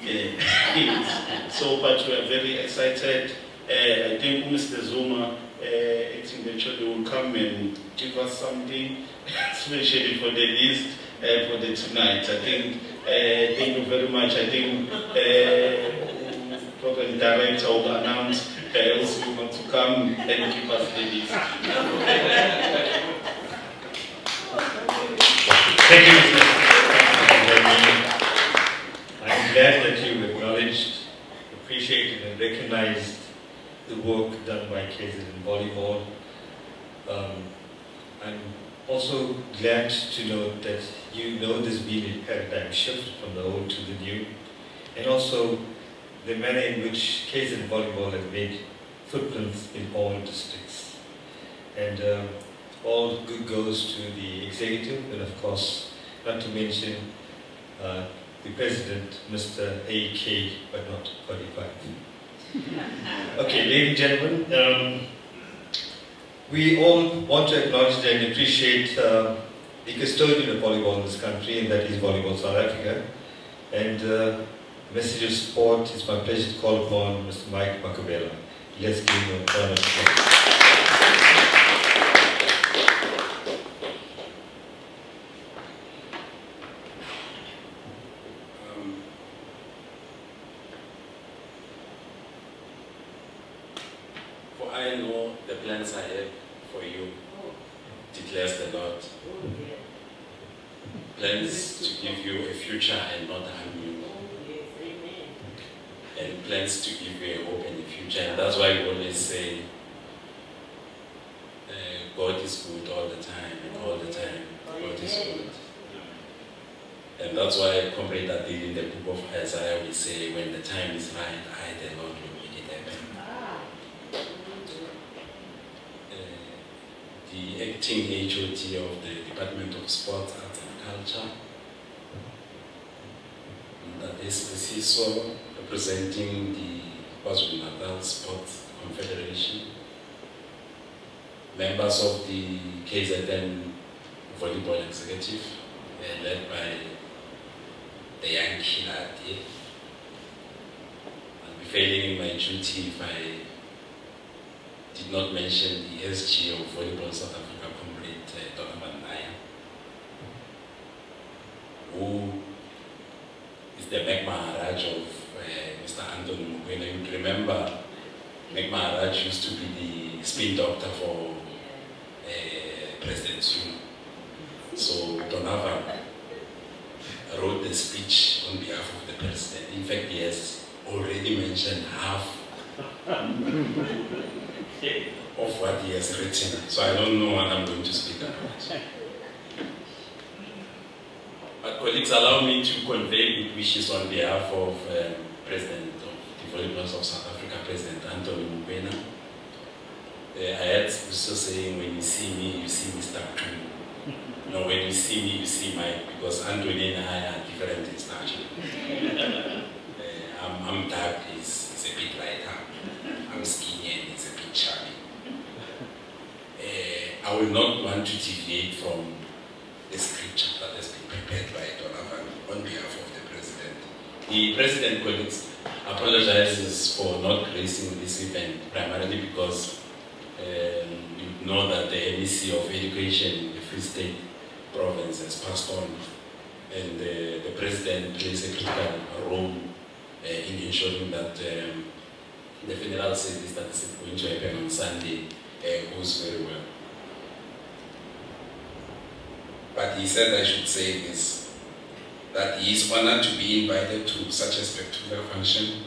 So, but we are very excited. I think Mr. Zuma, eventually will come and give us something, especially for the list for the tonight. I think, thank you very much. I think Program Director will announce also want to come and give us the list. Thank you, Mr. I'm glad that you acknowledged, appreciated and recognized the work done by KZN in volleyball. I'm also glad to note that you know there's been a paradigm shift from the old to the new, and also the manner in which KZN volleyball has made footprints in all districts. And all good goes to the executive, and of course, not to mention the president, Mr. A.K., but not 45. Okay, ladies and gentlemen, we all want to acknowledge and appreciate the custodian of volleyball in this country, and that is Volleyball South Africa. And message of support, it's my pleasure to call upon Mr. Mike Makubela. Let's give him a round of applause. I know the plans I have for you declares the Lord. Plans to give you a future and not harm you. And plans to give you a hope in the future. And that's why we always say God is good all the time, and all the time God is good. And that's why Comrade Adil in the book of Isaiah will say, when the time is right, I, the Lord, will make it happen. The acting HOD of the Department of Sports, Arts and Culture, that is Siso, representing the KwaZulu-Natal Sports Confederation, members of the KZN Volleyball Executive, led by the young Kilati. I'll be failing in my duty if I did not mention the SG of Volleyball South Africa, Comrade Donovan Naya, who is the Meg Maharaj of Mr. Anthony Mokoena. You would remember Meg Maharaj used to be the spin doctor for President Zuma. So Donovan wrote the speech on behalf of the president. In fact, he has already mentioned half of what he has written, so I don't know what I'm going to speak about. But colleagues, allow me to convey good wishes on behalf of President of the Volleyball of South Africa, President Anthony Mokoena. I heard Buso saying, when you see me, you see Mr. Kru. No, when you see me, you see Mike, because Anthony and I are different in stature. I'm dark, he's a bit lighter. I'm skinny and he's a bit charming. I will not want to deviate from the scripture that has been prepared by Donovan on behalf of the President. The President, colleagues, apologizes for not gracing this event, primarily because you know that the MEC of Education in the Free State province has passed on, and the President plays a critical role in ensuring that the funeral service that is going to happen on Sunday goes very well. But he said I should say this, that he is honored to be invited to such a spectacular function.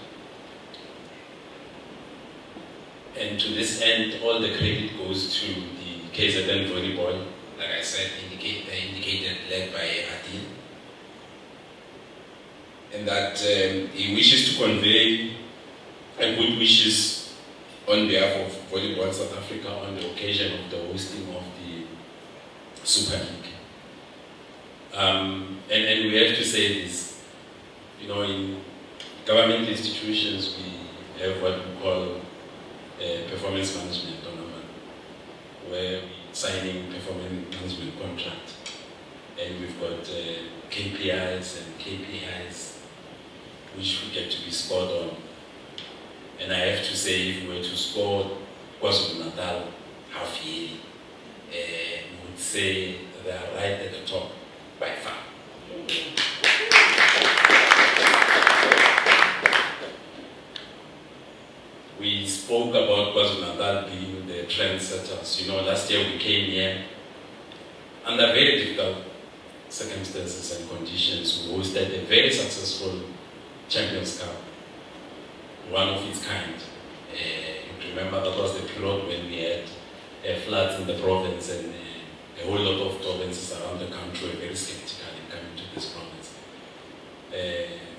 And to this end, all the credit goes to the KZN Volleyball, like I said, indicated, led by Adil. And that he wishes to convey good wishes on behalf of Volleyball South Africa on the occasion of the hosting of the Super League. And we have to say this, you know, in government institutions we have what we call performance management, where we're signing performance management contract, and we've got KPIs and KPIs which we get to be scored on. And I have to say, if we were to score KwaZulu-Natal half yearly, we would say they are right at the top by far. We spoke about KwaZulu-Natal being the trendsetters. You know, last year we came here under very difficult circumstances and conditions. We hosted a very successful Champions Cup, one of its kind. You remember that was the period when we had floods in the province, and a whole lot of provinces around the country were very skeptical in coming to this province.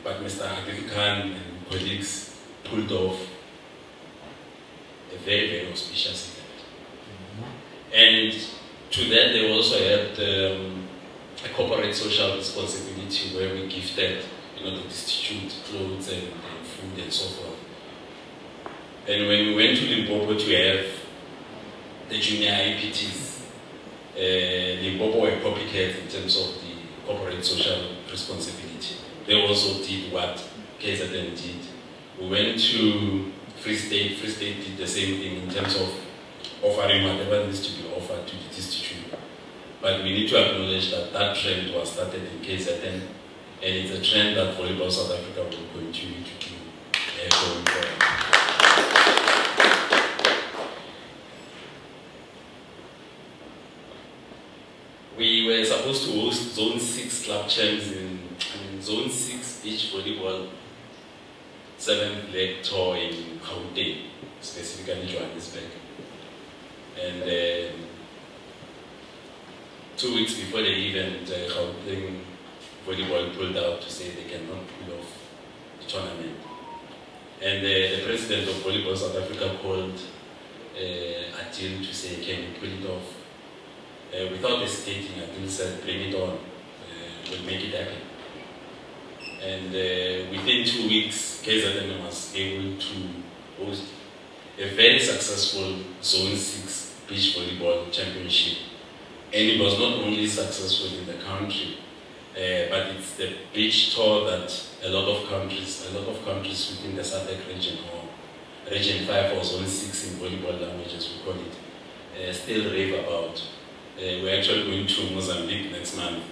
But Mr. Adil Khan and colleagues pulled off a very, very auspicious event. And to that they also had a corporate social responsibility where we gifted, the destitute clothes and food and so forth. And when we went to Limpopo to have the junior IPTs, Limpopo were copycat in terms of the corporate social responsibility. They also did what KZN did. We went to Free State did the same thing in terms of offering whatever needs to be offered to the destitute. But we need to acknowledge that that trend was started in KZN, and it's a trend that Volleyball South Africa will continue to do going forward. We were supposed to host Zone 6 club champs in Zone 6 beach volleyball 7th leg tour in Gauteng, specifically Johannesburg. And 2 weeks before the event, Gauteng volleyball pulled out to say they cannot pull off the tournament. And the president of Volleyball South Africa called Adil to say, can you pull it off? Without hesitating, Adil said, bring it on, we'll make it happen. And within 2 weeks, KZN was able to host a very successful Zone 6 beach volleyball championship. And it was not only successful in the country, but it's the beach tour that a lot of countries within the SADC region, or Region 5 or Zone 6 in volleyball languages, we call it, still rave about. We're actually going to Mozambique next month,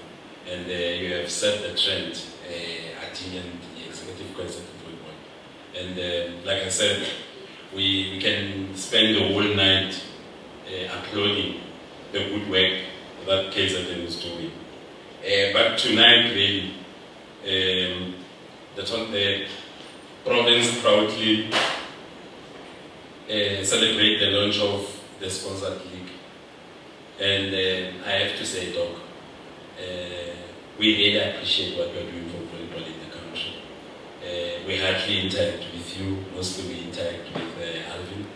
and you have set the trend, Adil and the executive president of volleyball. And like I said, we can spend the whole night applauding the good work that KZN is doing. But tonight, really, the province proudly celebrate the launch of the sponsored league. And I have to say, Doc, we really appreciate what you're doing for volleyball in the country. We hardly interact with you, mostly we interact with Alvin.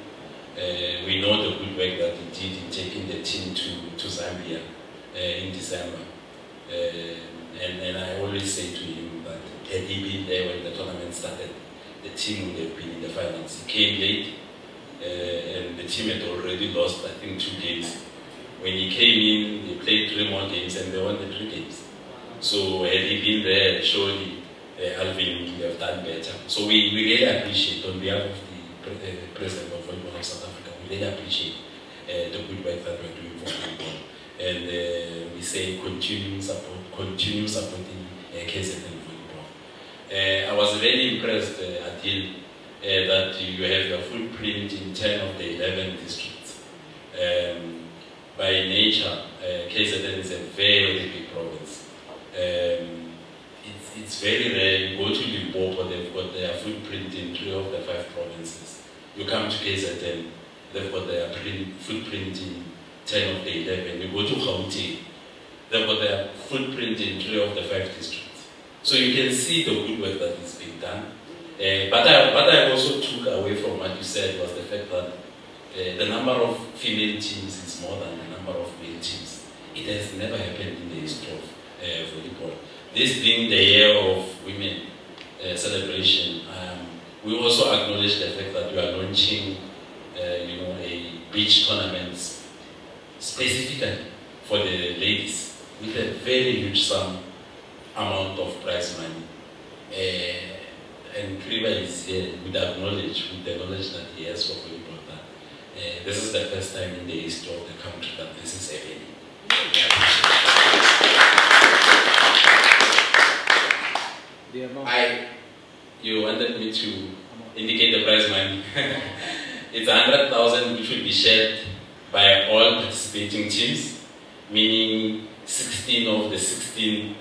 We know the good work that he did in taking the team to Zambia in December. And I always say to him that had he been there when the tournament started, the team would have been in the finals. He came late, and the team had already lost, I think, 2 games. When he came in, they played 3 more games and they won the 3 games. So had he been there, surely Alvin would have done better. So we really appreciate, on behalf of the President of Volleyball of South Africa, we really appreciate the good work that we're doing for volleyball. And we say continue supporting KZN volleyball. I was really impressed, Adil, that you have your footprint in 10 of the 11 districts. By nature, KZN is a very big province. It's very rare. You go to Limpopo, they've got their footprint in 3 of the 5 provinces. You come to KZN, they've got their footprint in 10 of the 11. You go to Gauteng, they've got their footprint in 3 of the 5 districts. So you can see the good work that is being done. But I also took away from what you said was the fact that the number of female teams is more than the number of male teams. It has never happened in the history of volleyball. This being the year of women celebration, we also acknowledge the fact that we are launching, a beach tournament specifically for the ladies with a very huge amount of prize money. and Kriba is here with the knowledge that he has for volleyball, that this is the first time in the history of the country that this is happening. You wanted me to indicate the prize money. It's 100,000 which will be shared by all participating teams, meaning 16 of the 16,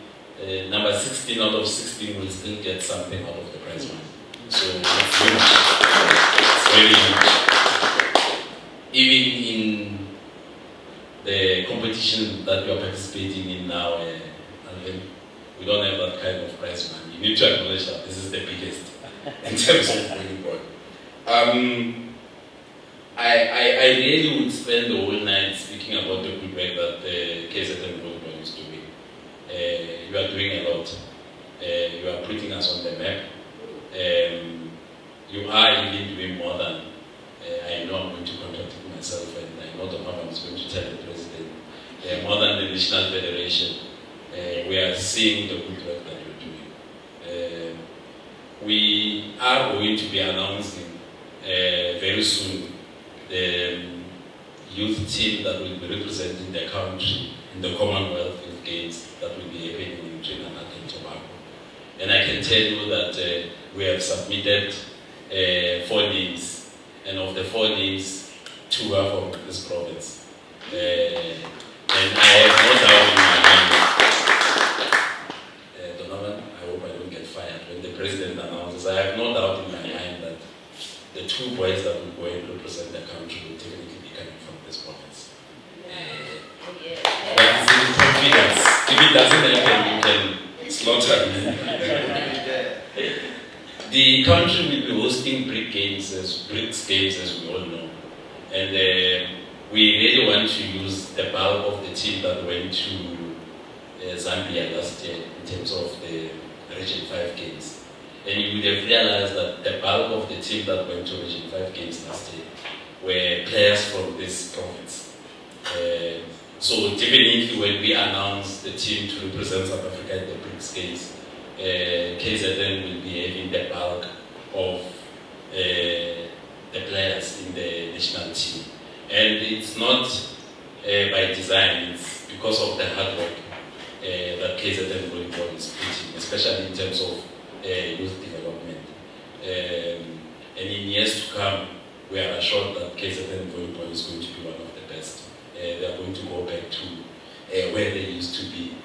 number 16 out of 16 will still get something out of the prize money. So it's huge. It's very huge. Even in the competition that we are participating in now, Alvin, we don't have that kind of prize money. You need to acknowledge that this is the biggest in terms of volleyball. I really would spend the whole night speaking about the good work that the KZN volleyball is doing. You are doing a lot. You are putting us on the map. You are even doing more than I know I'm going to contradict myself, and I know Donovan is going to tell the president. More than the National Federation. We are seeing the good work that you're doing. We are going to be announcing very soon the youth team that will be representing the country in the Commonwealth Youth Games that will be happening in Trinidad and Tobago. And I can tell you that we have submitted 4 names, and of the 4 names, 2 are from this province. And I have no doubt in my mind, Donovan, I hope I don't get fired when the president announces, I have no doubt in my mind that the 2 boys that will go and represent the country will technically be coming from this province. But it's in confidence. If it doesn't happen, you can slaughter me. The country will be hosting BRICS games, as we all know. And we really want to use the bulk of the team that went to Zambia last year in terms of the Region 5 games. And you would have realized that the bulk of the team that went to Region 5 games last year were players from this province. So definitely when we announce the team to represent South Africa at the BRICS games, KZN will be having the bulk of the players in the national team. And it's not by design, it's because of the hard work that KZN volleyball is putting, especially in terms of youth development. And in years to come, we are assured that KZN volleyball is going to be one of the best. They are going to go back to where they used to be.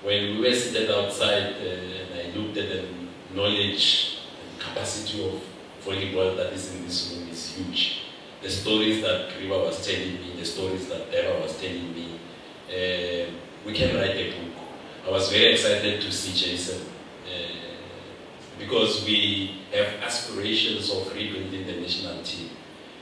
When we were seated outside and I looked at the knowledge and capacity of volleyball that is in this room is huge. The stories that Kriba was telling me, the stories that Deva was telling me, we can write a book. I was very excited to see Jason because we have aspirations of rebuilding the national team.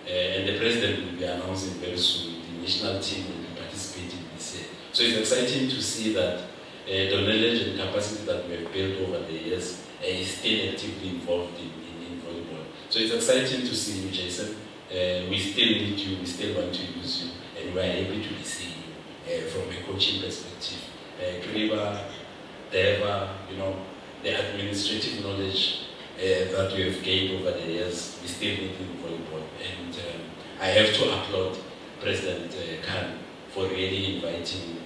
And the president will be announcing very soon the national team will be participating this year. So it's exciting to see that the knowledge and capacity that we have built over the years is still actively involved in volleyball. So it's exciting to see you, Jason. We still need you, we still want to use you, and we are happy to be seeing you from a coaching perspective. Kriba, Deva, the administrative knowledge that we have gained over the years, we still need in volleyball. And I have to applaud President Khan for really inviting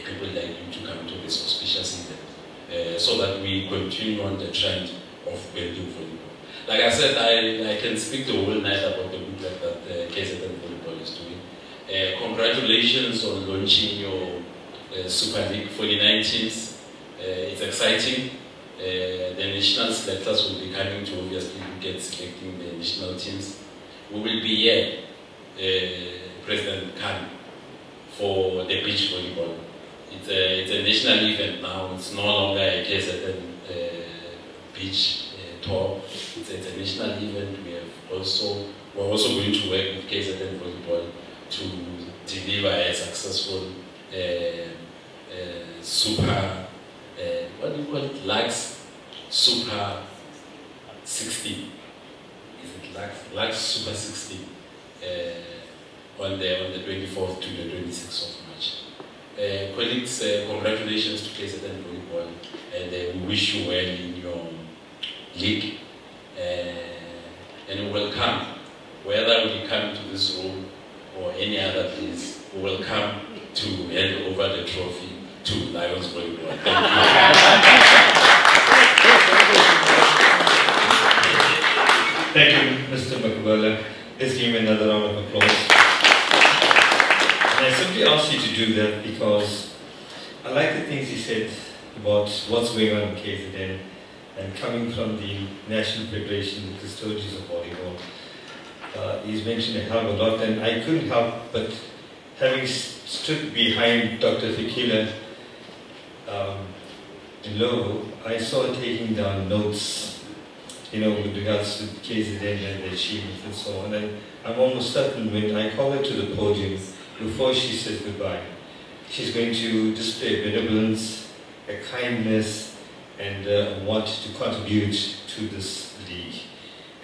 people like you to come to this auspicious event so that we continue on the trend of building volleyball. Like I said, I can speak the whole night about the good work that KZN volleyball is doing. Congratulations on launching your Super League for the 19s. It's exciting. The national selectors will be coming to obviously look at selecting the national teams. We will be here, President Khan, for the beach volleyball. It's a national event now. It's no longer a KZN beach tour. It's a national event. We're also going to work with KZN volleyball to deliver a successful super, what do you call it? Lux Super 16. Is it Lux Super 16? On the 24th to the 26th of March. Colleagues, congratulations to KZN volleyball, and we wish you well in your league, and we will come, whether we come to this room or any other place, we will come to hand over the trophy to Lions Volleyball. Thank you, Mr. Makubela. Let's give him another round of applause. And I simply asked you to do that because I like the things he said about what's going on in KZN and coming from the National Federation of Custodians of Volleyball. He's mentioned a hell of a lot, and I couldn't help but, having stood behind Dr. Fikile in Logo, I saw her taking down notes, you know, with regards to KZN and the achievements and so on. And I'm almost certain when I call her to the podium, before she says goodbye, she's going to display benevolence, a kindness, and want to contribute to this league.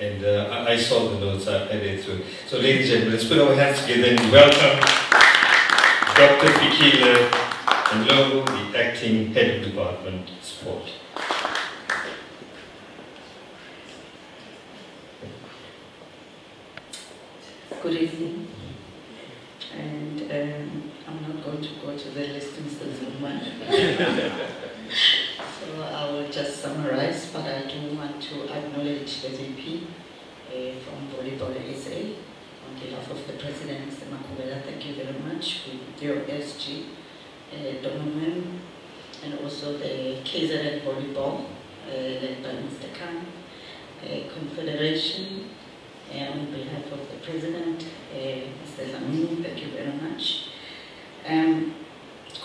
And I saw the notes, I read through. So ladies and gentlemen, let's put our hands together and welcome Dr. Fikile Ndlovu, the Acting Head of Department Sport. Good evening. And I'm not going to go to the listings of one. So I will just summarize, but I do want to acknowledge the VP from Volleyball SA. On behalf of the President, Mr. Makubela, thank you very much, with your SG, Donovan, and also the KZN Volleyball, led by Mr. Khan, Confederation, on behalf of the President, Mr. Zamini, thank you very much.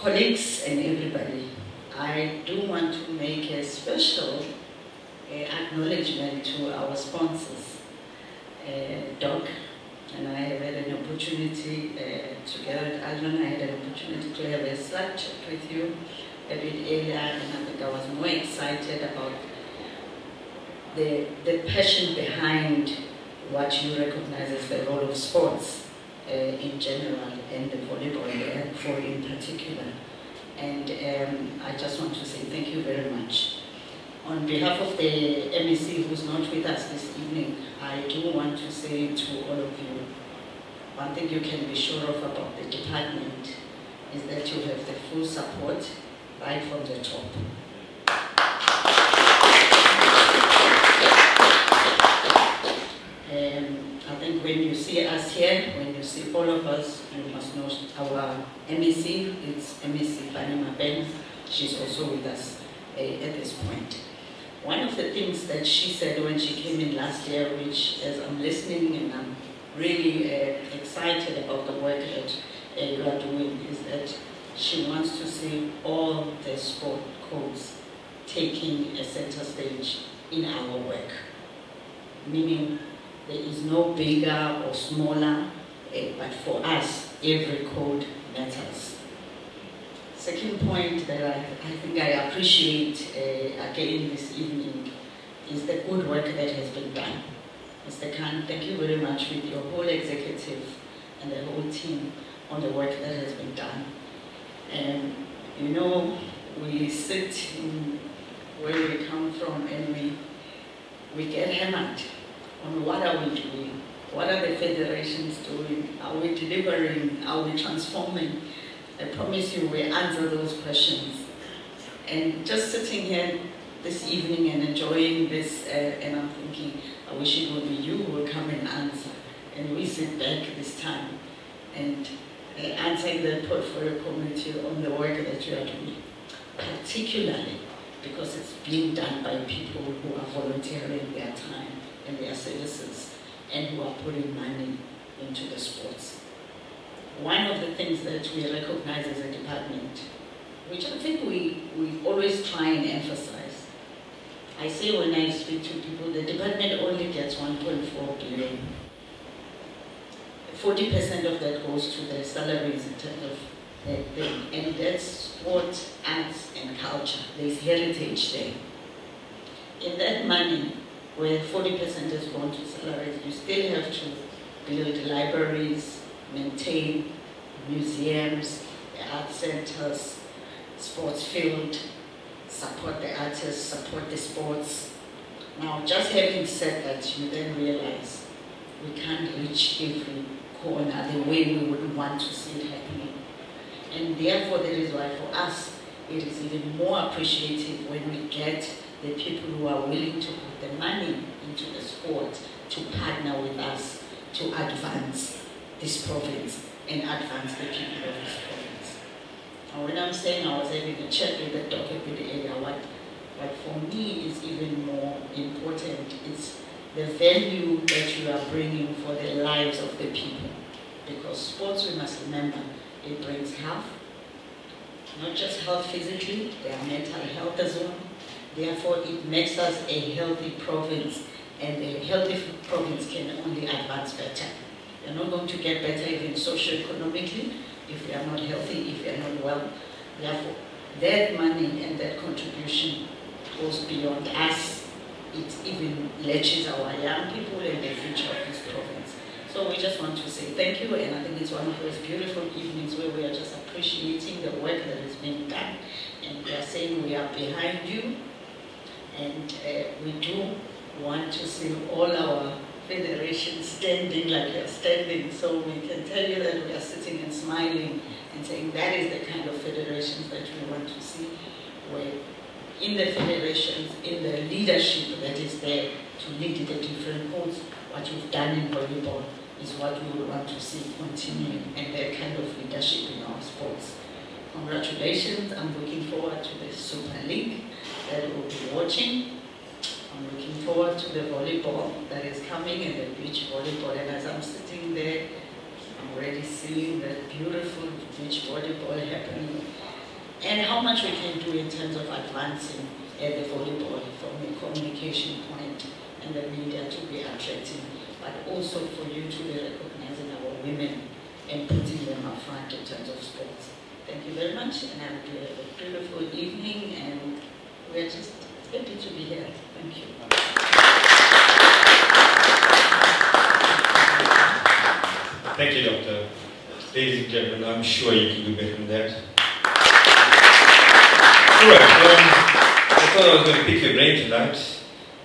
Colleagues and everybody, I do want to make a special acknowledgement to our sponsors, DOC, and I have had an opportunity, together with Alvin, I had an opportunity to have a slight chat with you a bit earlier, and I think I was more excited about the passion behind what you recognize as the role of sports in general, and the volleyball in particular. And I just want to say thank you very much. On behalf of the MEC who's not with us this evening, I do want to say to all of you, one thing you can be sure of about the department is that you have the full support right from the top. I think when you see us here, when you see all of us, you must know our MEC, it's MEC Panama Ben. She's also with us at this point. One of the things that she said when she came in last year, which as I'm listening and I'm really excited about the work that you are doing, is that she wants to see all the sport codes taking a center stage in our work. Meaning there is no bigger or smaller, but for us, every code matters. Second point that I think I appreciate again this evening is the good work that has been done. Mr. Khan, thank you very much with your whole executive and the whole team on the work that has been done. And you know, we sit in where we come from and we get hammered on what are we doing, what are the federations doing, are we delivering, are we transforming? I promise you we answer those questions. And just sitting here this evening and enjoying this, and I'm thinking, I wish it would be you who will come and answer. And we sit back this time and answer the portfolio committee on the work that you are doing, particularly because it's being done by people who are volunteering their time and their services and who are putting money into the sports. One of the things that we recognize as a department, which I think we always try and emphasize, I say when I speak to people, the department only gets 1.4 billion. 40% of that goes to the salaries in terms of and that's sport, arts, and culture. There's heritage there. In that money, where 40% has gone to salaries, you still have to build libraries, maintain museums, the art centers, sports field, support the artists, support the sports. Now, just having said that, you then realize we can't reach every corner the way we would want to see it happening. And therefore, that is why for us, it is even more appreciative when we get the people who are willing to put the money into the sport to partner with us to advance this province and advance the people of this province. Now, when I'm saying I was having a chat with the Dr. area, what for me is even more important is the value that you are bringing for the lives of the people. Because sports, we must remember, it brings health, not just health physically, their mental health as well. Therefore, it makes us a healthy province, and a healthy province can only advance better. We're not going to get better even socio-economically if we are not healthy, if we are not well. Therefore, that money and that contribution goes beyond us. It even latches our young people and the future of this province. So we just want to say thank you, and I think it's one of those beautiful evenings where we are just appreciating the work that is being done, and we are saying we are behind you, and we do want to see all our federations standing like you're standing, so we can tell you that we are sitting and smiling and saying that is the kind of federations that we want to see, where in the federations, in the leadership that is there to lead the different codes, what you've done in volleyball is what we would want to see continue, and that kind of leadership in our sports. Congratulations, I'm looking forward to the Super League that we'll be watching. I'm looking forward to the volleyball that is coming and the beach volleyball, and as I'm sitting there, I'm already seeing the beautiful beach volleyball happening, and how much we can do in terms of advancing the volleyball from a communication point and the media to be attracting, but also for you to be recognizing our women and putting them up front in terms of sports. Thank you very much, and I hope you have a beautiful evening, and we're just happy to be here. Thank you. Thank you, Doctor. Ladies and gentlemen, I'm sure you can do better than that. Alright, I thought I was going to pick your brain tonight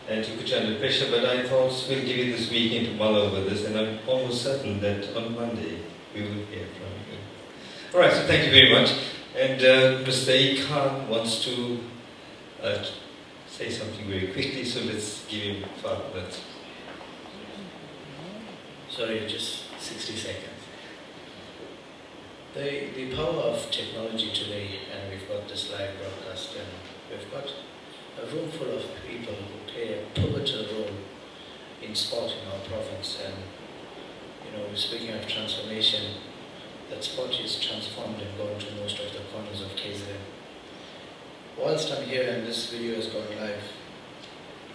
and to put you under pressure, but I thought we'll give you this weekend to mull over this, and I'm almost certain that on Monday we will hear from you. Alright, so thank you very much. And Mr. A. Khan wants to say something very quickly, so let's give him 5 minutes. Sorry, just 60 seconds. The power of technology today, and we've got this live broadcast, and we've got a room full of people who play a pivotal role in sport in our province. And you know, speaking of transformation, that sport is transformed and gone to most of the corners of KZN. Whilst I'm here and this video has gone live,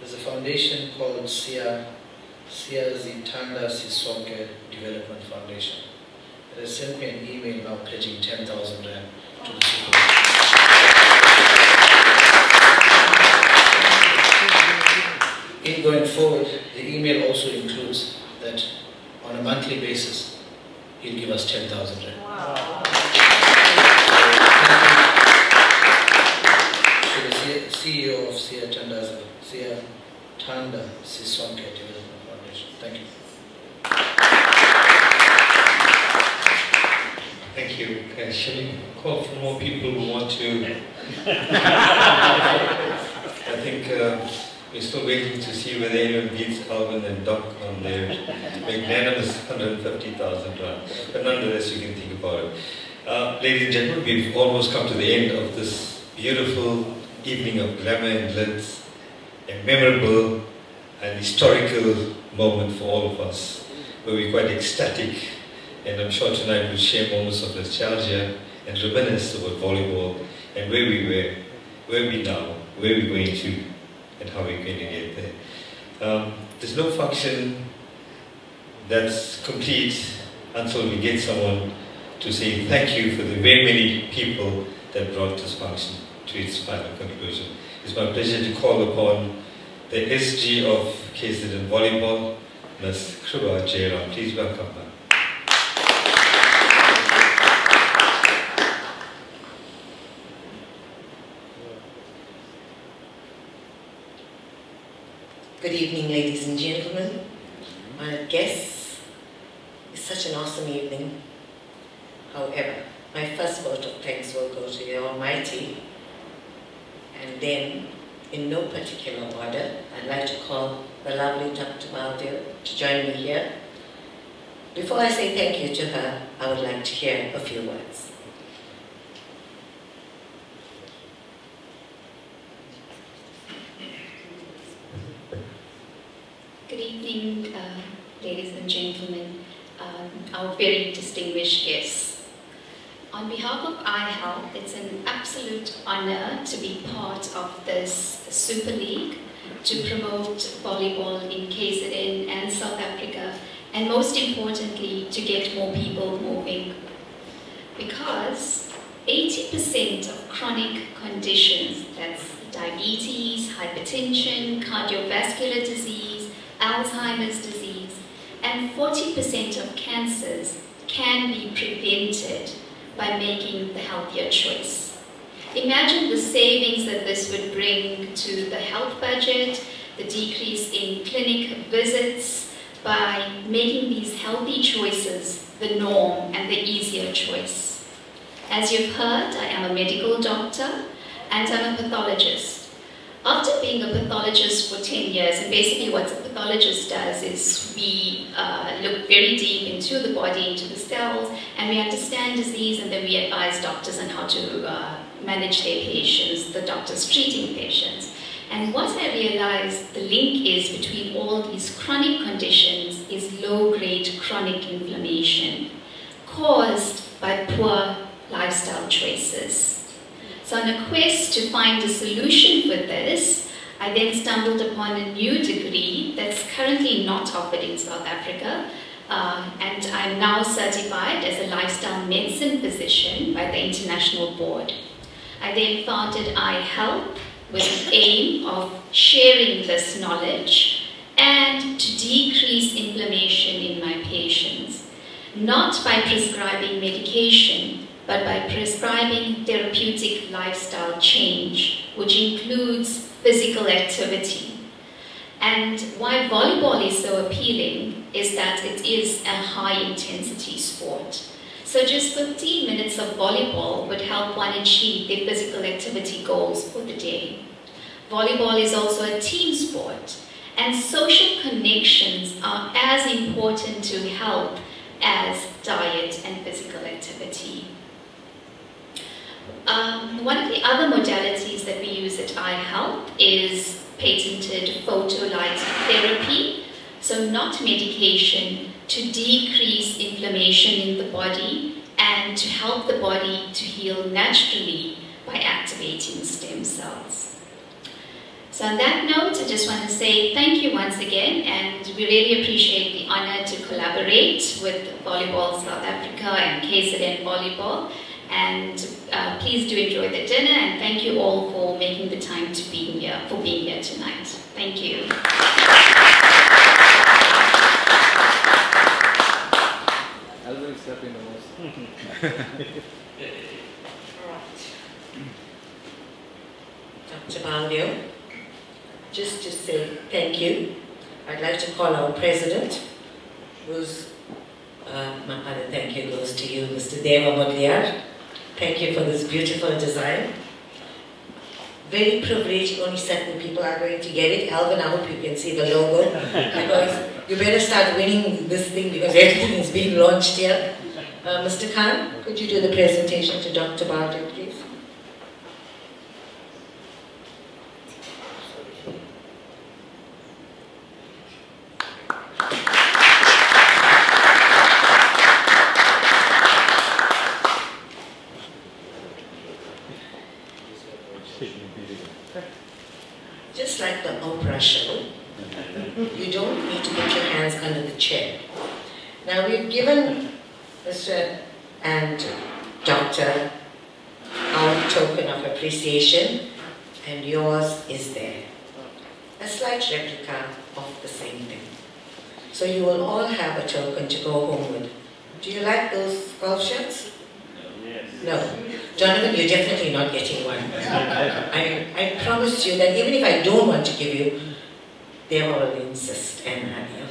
there's a foundation called Siya Zitanda Sisonke Development Foundation. It has sent me an email now pledging 10,000 Rand to the Super League. In going forward, the email also includes that on a monthly basis, he'll give us 10,000 Rand. Wow. To the CEO of Siya Tanda Sisonke Development Foundation. Thank you. Thank you. Shall we call for more people who want to? I think we're still waiting to see whether anyone beats Alvin and Doc on their magnanimous 150,000 Rand. But nonetheless, you can think about it. Ladies and gentlemen, we've almost come to the end of this beautiful evening of glamour and glitz, a memorable and historical moment for all of us, where we're quite ecstatic. And I'm sure tonight we'll share moments of nostalgia and reminisce about volleyball and where we were, where we now, where we're going to, and how we're going to get there. There's no function that's complete until we get someone to say thank you for the very many people that brought this function to its final conclusion. It's my pleasure to call upon the SG of KZN Volleyball, Ms. Kriba Jairam. Please welcome her. Good evening, ladies and gentlemen. Honored guests, it's such an awesome evening. However, my first vote of thanks will go to the Almighty, and then, in no particular order, I'd like to call the lovely Dr. Baldeo to join me here. Before I say thank you to her, I would like to hear a few words. Good evening, ladies and gentlemen, our very distinguished guests. On behalf of iHealth, it's an absolute honor to be part of this Super League to promote volleyball in KZN and South Africa, and most importantly, to get more people moving. Because 80% of chronic conditions, that's diabetes, hypertension, cardiovascular disease, Alzheimer's disease, and 40% of cancers can be prevented by making the healthier choice. Imagine the savings that this would bring to the health budget, the decrease in clinic visits, by making these healthy choices the norm and the easier choice. As you've heard, I am a medical doctor and I'm a pathologist. After being a pathologist for 10 years, and basically what a pathologist does is we look very deep into the body, into the cells, and we understand disease, and then we advise doctors on how to manage their patients, the doctors treating patients. And what I realized the link is between all these chronic conditions is low-grade chronic inflammation caused by poor lifestyle choices. So on a quest to find a solution for this, I then stumbled upon a new degree that's currently not offered in South Africa, and I'm now certified as a lifestyle medicine physician by the International Board. I then founded iHealth with the aim of sharing this knowledge and to decrease inflammation in my patients, not by prescribing medication, but by prescribing therapeutic lifestyle change, which includes physical activity. And why volleyball is so appealing is that it is a high-intensity sport. So just 15 minutes of volleyball would help one achieve their physical activity goals for the day. Volleyball is also a team sport, and social connections are as important to health as diet and physical activity. One of the other modalities that we use at iHealth is patented photolight therapy, so not medication, to decrease inflammation in the body and to help the body to heal naturally by activating stem cells. So on that note, I just want to say thank you once again, and we really appreciate the honor to collaborate with Volleyball South Africa and KZN Volleyball. And please do enjoy the dinner, and thank you all for making the time to be here, for being here tonight. Thank you. I'll be stepping the most. All right. Dr. Baldeo, just to say thank you, I'd like to call our president, who's, my other thank you goes to you, Mr. Deva Modliar. Thank you for this beautiful design. Very privileged, only certain people are going to get it. Alvin, I hope you can see the logo, because you better start winning this thing because everything is being launched here. Mr. Khan, could you do the presentation to Dr. Baldeo, please? Just like the Oprah show, you don't need to put your hands under the chair. Now we've given Mr. and Dr. our token of appreciation, and yours is there. A slight replica of the same thing. So you will all have a token to go home with. Do you like those golf shirts? Yes. No. Jonathan, you're definitely not getting one. I promise you that even if I don't want to give you, they will insist, and Nadia.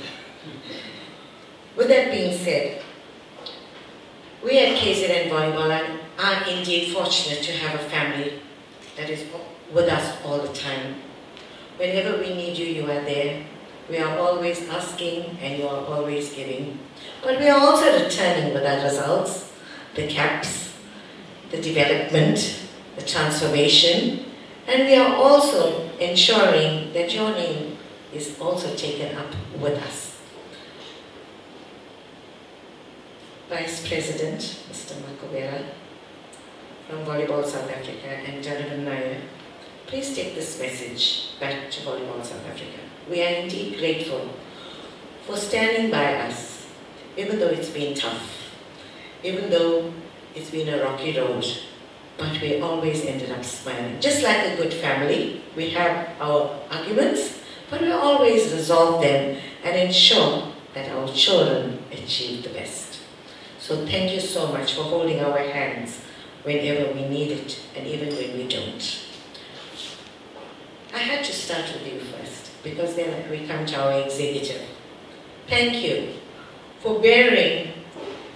With that being said, we at KZN Volleyball are indeed fortunate to have a family that is with us all the time. Whenever we need you, you are there. We are always asking and you are always giving. But we are also returning with our results, the caps, the development, the transformation, and we are also ensuring that your name is also taken up with us. Vice President, Mr. Makubera, from Volleyball South Africa, and Jonathan Nair, please take this message back to Volleyball South Africa. We are indeed grateful for standing by us, even though it's been tough, even though it's been a rocky road, but we always ended up smiling. Just like a good family, we have our arguments, but we always resolve them and ensure that our children achieve the best. So thank you so much for holding our hands whenever we need it and even when we don't. I had to start with you first because then we come to our executive. Thank you for bearing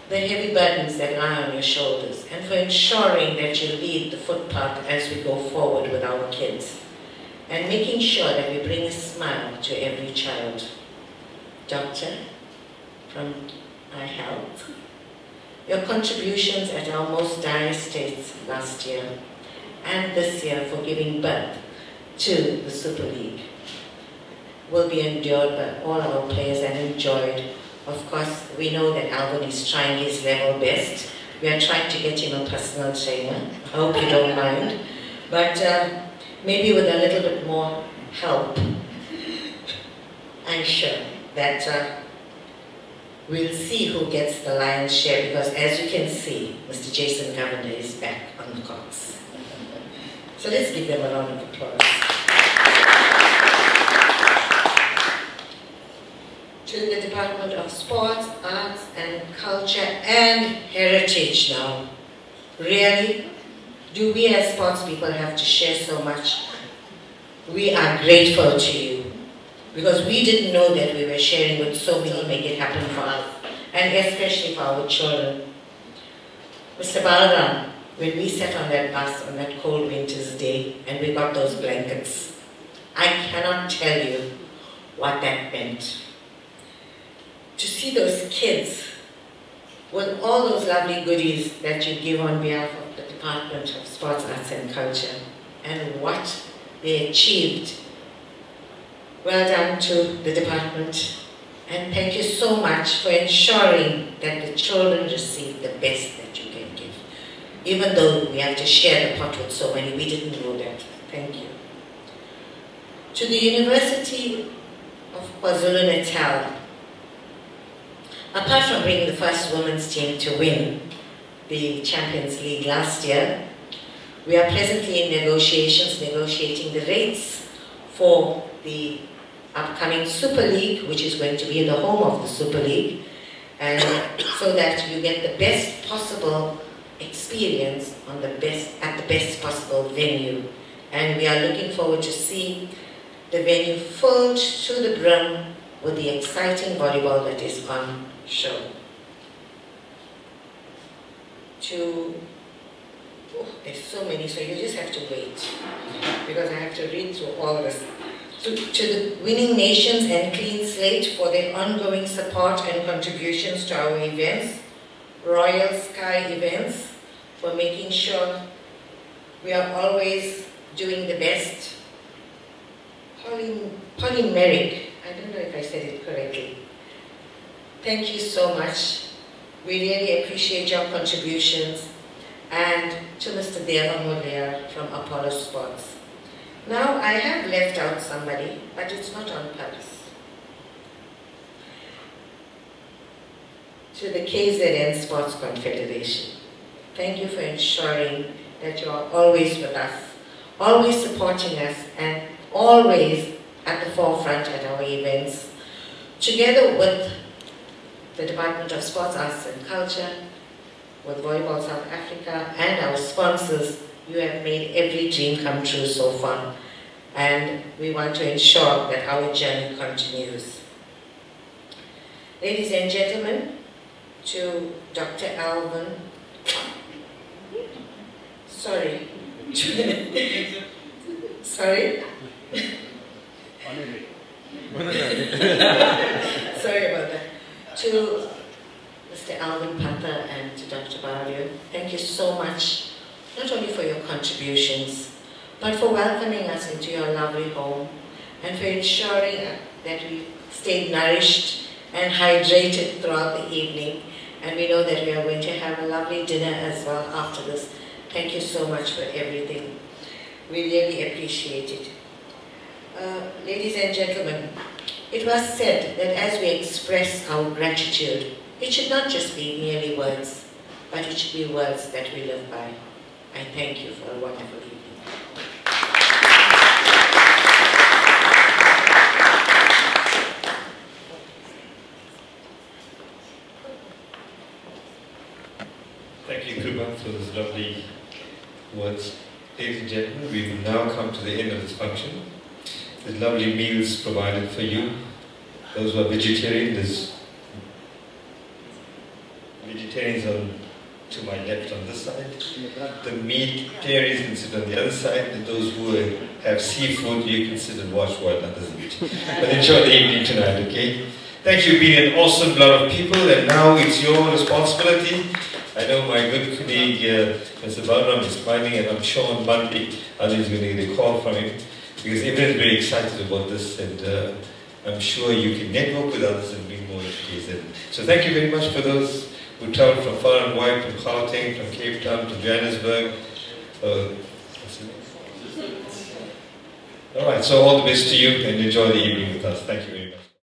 the heavy burdens that lie on your shoulders and for ensuring that you lead the footpath as we go forward with our kids and making sure that we bring a smile to every child. Doctor from iHealth, your contributions at our most dire states last year and this year for giving birth to the Super League will be endured by all our players and enjoyed. Of course, we know that Alvin is trying his level best. We are trying to get him a personal trainer. I hope you don't mind. But maybe with a little bit more help, I'm sure that we'll see who gets the lion's share, because as you can see, Mr. Jason Governor is back on the courts. So let's give them a round of applause. To the Department of Sports, Arts and Culture and Heritage now. Really, do we as sports people have to share so much? We are grateful to you because we didn't know that we were sharing with so many make it happen for us, and especially for our children. Mr. Balaram, when we sat on that bus on that cold winter's day and we got those blankets, I cannot tell you what that meant. To see those kids with all those lovely goodies that you give on behalf of the Department of Sports, Arts and Culture and what they achieved. Well done to the department, and thank you so much for ensuring that the children receive the best that you can give. Even though we have to share the pot with so many, we didn't know that. Thank you. To the University of KwaZulu-Natal, apart from bringing the first women's team to win the Champions League last year, we are presently in negotiations, negotiating the rates for the upcoming Super League, which is going to be the home of the Super League, and so that you get the best possible experience on at the best possible venue. And we are looking forward to see the venue filled to the brim with the exciting volleyball that is on show. There's so many, so you just have to wait because I have to read through all this. To the winning nations and Clean Slate for their ongoing support and contributions to our events, Royal Sky Events for making sure we are always doing the best, Polymeric, I don't know if I said it correctly. Thank you so much. We really appreciate your contributions. And to Mr. Deva Molia from Apollo Sports. Now, I have left out somebody, but it's not on purpose. To the KZN Sports Confederation, thank you for ensuring that you are always with us, always supporting us, and always at the forefront at our events. Together with the Department of Sports, Arts and Culture, with Volleyball South Africa and our sponsors, you have made every dream come true so far. and we want to ensure that our journey continues. Ladies and gentlemen, to Dr. Alvin, sorry, sorry? Sorry about that. To Mr. Alvin Pata and to Dr. Barrio, thank you so much, not only for your contributions, but for welcoming us into your lovely home and for ensuring that we stayed nourished and hydrated throughout the evening. And we know that we are going to have a lovely dinner as well after this. Thank you so much for everything. We really appreciate it. Ladies and gentlemen, it was said that as we express our gratitude, it should not just be merely words, but it should be words that we live by. I thank you for a wonderful evening. Thank you, Kuba, for those lovely words. Ladies and gentlemen, we will now come to the end of this function. There's lovely meals provided for you. Those who are vegetarian, there's vegetarians to my left on this side. The meat-tarians can sit on the other side, and those who have seafood, you can sit and watch while others eat. But enjoy the evening tonight, okay? Thank you, being an awesome lot of people, and now it's your responsibility. I know my good colleague, Mr. Balram, is smiling, and I'm sure on Monday, Ali is going to get a call from him, because everyone's very excited about this, and I'm sure you can network with others and bring more entities in. So thank you very much for those who traveled from far and wide, from Gauteng, from Cape Town to Johannesburg. All right, so all the best to you, and enjoy the evening with us. Thank you very much.